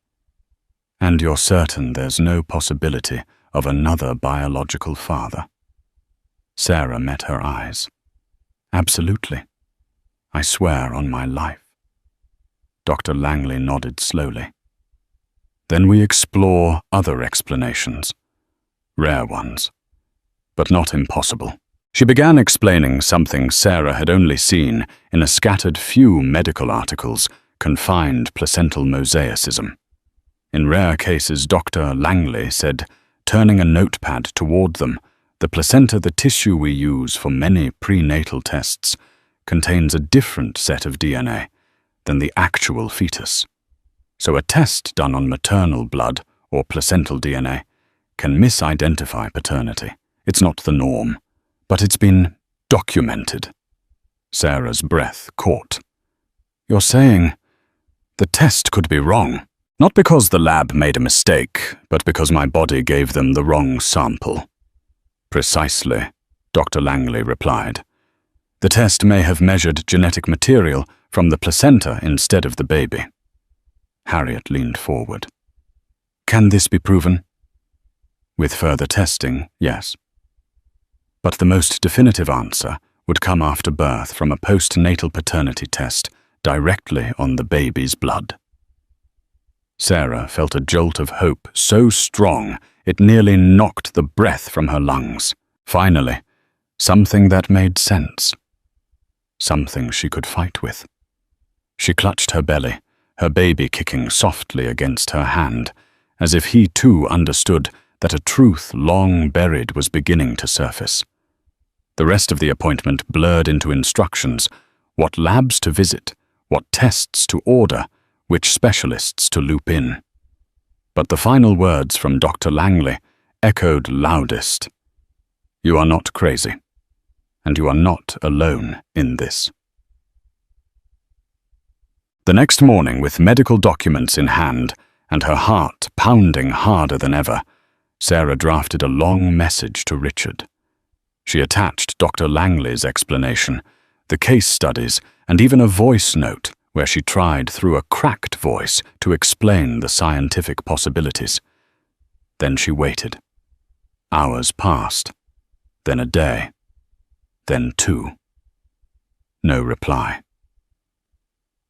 "And you're certain there's no possibility of another biological father?" Sarah met her eyes. Absolutely. I swear on my life. Dr. Langley nodded slowly. Then we explore other explanations. Rare ones, but not impossible. She began explaining something Sarah had only seen in a scattered few medical articles: confined placental mosaicism. In rare cases, Dr. Langley said, turning a notepad toward them, the placenta, the tissue we use for many prenatal tests, contains a different set of DNA than the actual fetus. So a test done on maternal blood or placental DNA can misidentify paternity. It's not the norm, but it's been documented. Sarah's breath caught. You're saying the test could be wrong? Not because the lab made a mistake, but because my body gave them the wrong sample. Precisely, Dr. Langley replied. The test may have measured genetic material from the placenta instead of the baby. Harriet leaned forward. Can this be proven? With further testing, yes. But the most definitive answer would come after birth from a postnatal paternity test directly on the baby's blood. Sarah felt a jolt of hope so strong it nearly knocked the breath from her lungs. Finally, something that made sense. Something she could fight with. She clutched her belly, her baby kicking softly against her hand, as if he too understood that a truth long buried was beginning to surface. The rest of the appointment blurred into instructions: what labs to visit, what tests to order, which specialists to loop in. But the final words from Dr. Langley echoed loudest. You are not crazy, and you are not alone in this. The next morning, with medical documents in hand and her heart pounding harder than ever, Sarah drafted a long message to Richard. She attached Dr. Langley's explanation, the case studies, and even a voice note where she tried through a cracked voice to explain the scientific possibilities. Then she waited. Hours passed, then a day, then 2. No reply.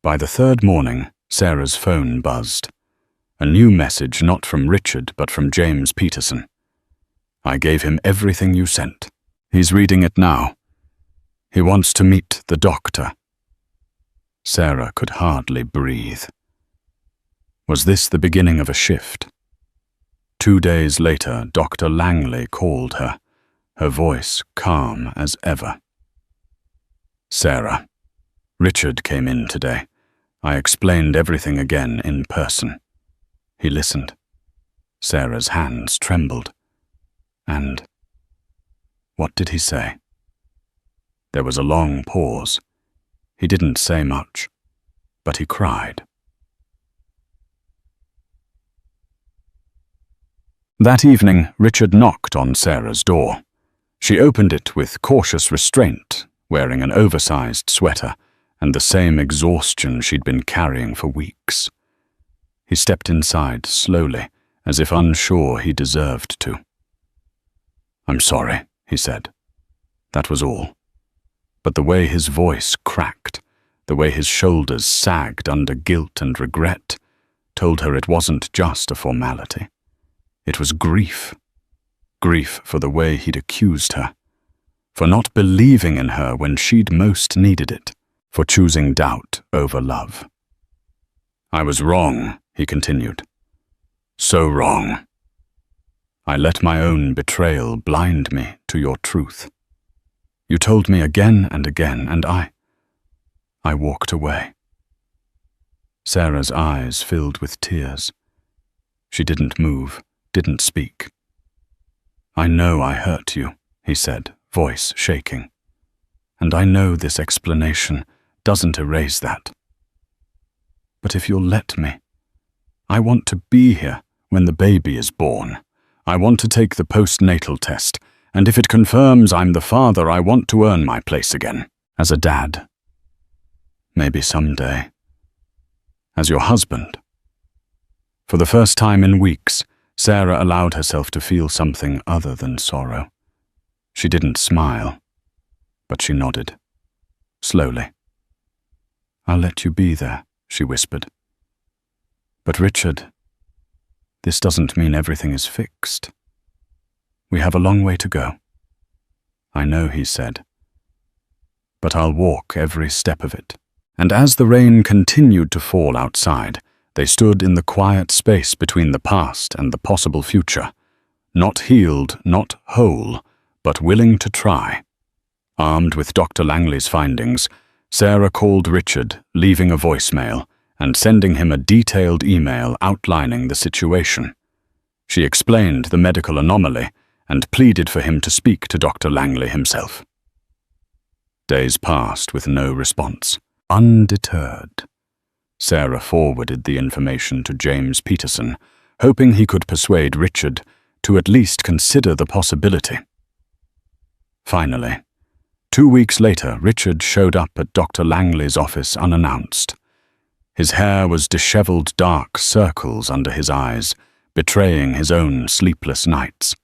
By the third morning, Sarah's phone buzzed. A new message, not from Richard, but from James Peterson. I gave him everything you sent. He's reading it now. He wants to meet the doctor. Sarah could hardly breathe. Was this the beginning of a shift? 2 days later, Dr. Langley called her, her voice calm as ever. Sarah, Richard came in today. I explained everything again in person. He listened. Sarah's hands trembled. And what did he say? There was a long pause. He didn't say much, but he cried. That evening, Richard knocked on Sarah's door. She opened it with cautious restraint, wearing an oversized sweater and the same exhaustion she'd been carrying for weeks. He stepped inside slowly, as if unsure he deserved to. I'm sorry, he said. That was all. But the way his voice cracked, the way his shoulders sagged under guilt and regret, told her it wasn't just a formality. It was grief. Grief for the way he'd accused her, for not believing in her when she'd most needed it, for choosing doubt over love. I was wrong, he continued. So wrong. I let my own betrayal blind me to your truth. You told me again and again, and I walked away. Sarah's eyes filled with tears. She didn't move, didn't speak. I know I hurt you, he said, voice shaking. And I know this explanation doesn't erase that. But if you'll let me, I want to be here when the baby is born. I want to take the postnatal test, and if it confirms I'm the father, I want to earn my place again, as a dad. Maybe someday. As your husband. For the first time in weeks, Sarah allowed herself to feel something other than sorrow. She didn't smile, but she nodded, slowly. "I'll let you be there," she whispered. "But Richard, this doesn't mean everything is fixed. We have a long way to go." "I know," he said, "but I'll walk every step of it." And as the rain continued to fall outside, they stood in the quiet space between the past and the possible future, not healed, not whole, but willing to try. Armed with Dr. Langley's findings, Sarah called Richard, leaving a voicemail and sending him a detailed email outlining the situation. She explained the medical anomaly and pleaded for him to speak to Dr. Langley himself. Days passed with no response. Undeterred, Sarah forwarded the information to James Peterson, hoping he could persuade Richard to at least consider the possibility. Finally, 2 weeks later, Richard showed up at Dr. Langley's office unannounced. His hair was disheveled dark circles under his eyes, betraying his own sleepless nights.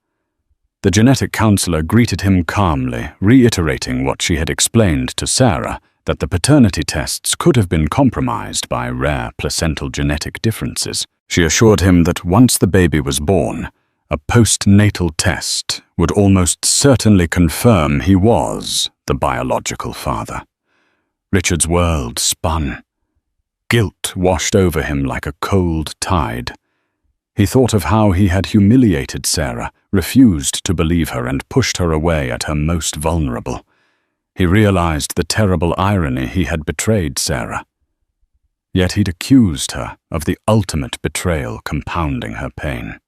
The genetic counselor greeted him calmly, reiterating what she had explained to Sarah, that the paternity tests could have been compromised by rare placental genetic differences. She assured him that once the baby was born, a postnatal test would almost certainly confirm he was the biological father. Richard's world spun. Guilt washed over him like a cold tide. He thought of how he had humiliated Sarah, refused to believe her, and pushed her away at her most vulnerable. He realized the terrible irony he had betrayed Sarah. Yet he'd accused her of the ultimate betrayal, compounding her pain.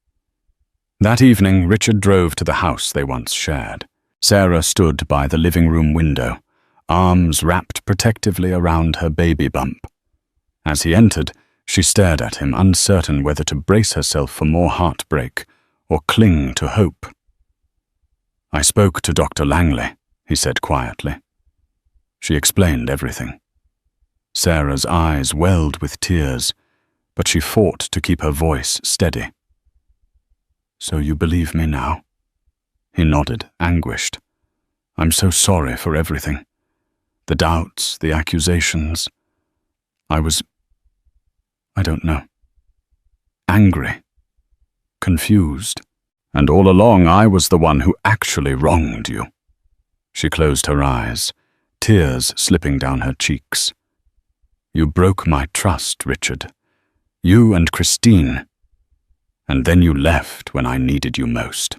That evening, Richard drove to the house they once shared. Sarah stood by the living room window, arms wrapped protectively around her baby bump. As he entered, she stared at him, uncertain whether to brace herself for more heartbreak or cling to hope. "I spoke to Dr. Langley," he said quietly. She explained everything. Sarah's eyes welled with tears, but she fought to keep her voice steady. "So you believe me now?" He nodded, anguished. "I'm so sorry for everything. The doubts, the accusations. I don't know. Angry. Confused. And all along I was the one who actually wronged you." She closed her eyes, tears slipping down her cheeks. "You broke my trust, Richard. You and Christine. And then you left when I needed you most."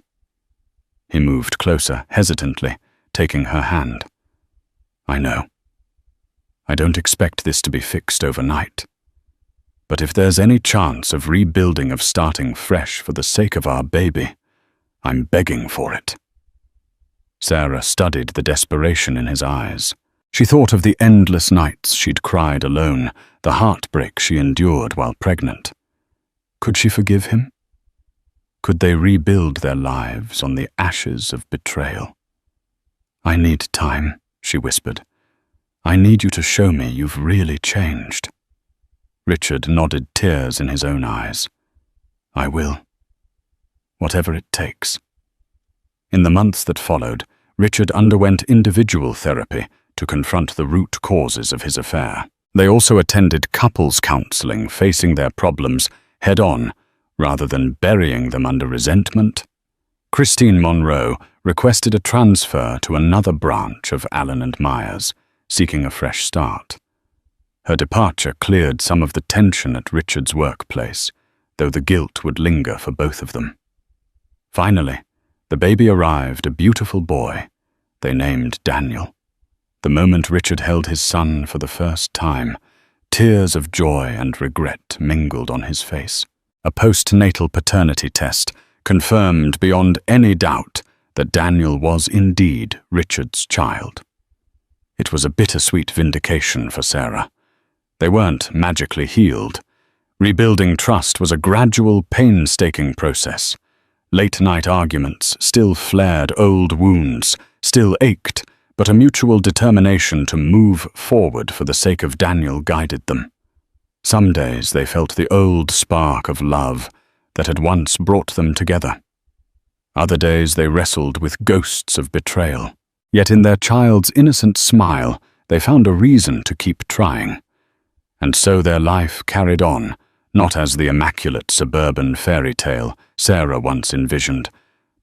He moved closer, hesitantly, taking her hand. "I know. I don't expect this to be fixed overnight. But if there's any chance of rebuilding, of starting fresh for the sake of our baby, I'm begging for it." Sarah studied the desperation in his eyes. She thought of the endless nights she'd cried alone, the heartbreak she endured while pregnant. Could she forgive him? Could they rebuild their lives on the ashes of betrayal? "I need time," she whispered. "I need you to show me you've really changed." Richard nodded, tears in his own eyes. "I will. Whatever it takes." In the months that followed, Richard underwent individual therapy to confront the root causes of his affair. They also attended couples counseling, facing their problems head-on rather than burying them under resentment. Christine Monroe requested a transfer to another branch of Allen & Myers, seeking a fresh start. Her departure cleared some of the tension at Richard's workplace, though the guilt would linger for both of them. Finally, the baby arrived, a beautiful boy they named Daniel. The moment Richard held his son for the first time, tears of joy and regret mingled on his face. A postnatal paternity test confirmed beyond any doubt that Daniel was indeed Richard's child. It was a bittersweet vindication for Sarah. They weren't magically healed. Rebuilding trust was a gradual, painstaking process. Late-night arguments still flared old wounds, still ached, but a mutual determination to move forward for the sake of Daniel guided them. Some days they felt the old spark of love that had once brought them together. Other days they wrestled with ghosts of betrayal. Yet in their child's innocent smile, they found a reason to keep trying. And so their life carried on, not as the immaculate suburban fairy tale Sarah once envisioned,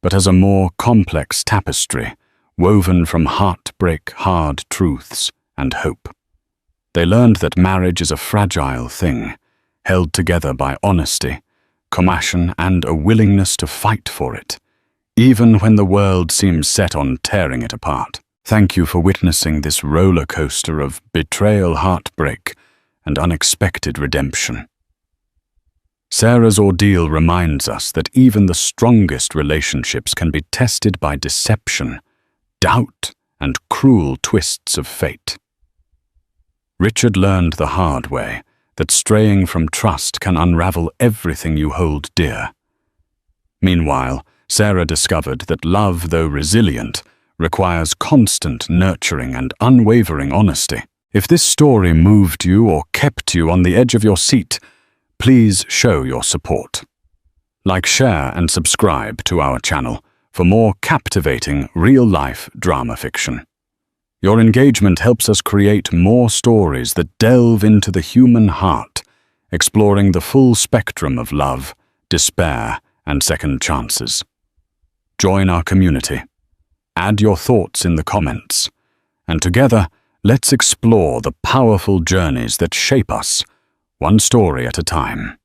but as a more complex tapestry, woven from heartbreak, hard truths, and hope. They learned that marriage is a fragile thing, held together by honesty, compassion, and a willingness to fight for it, even when the world seems set on tearing it apart. Thank you for witnessing this roller coaster of betrayal, heartbreak, and unexpected redemption. Sarah's ordeal reminds us that even the strongest relationships can be tested by deception, doubt, and cruel twists of fate. Richard learned the hard way that straying from trust can unravel everything you hold dear. Meanwhile, Sarah discovered that love, though resilient, requires constant nurturing and unwavering honesty. If this story moved you or kept you on the edge of your seat, please show your support. Like, share, and subscribe to our channel for more captivating real-life drama fiction. Your engagement helps us create more stories that delve into the human heart, exploring the full spectrum of love, despair, and second chances. Join our community. Add your thoughts in the comments. And together, let's explore the powerful journeys that shape us, one story at a time.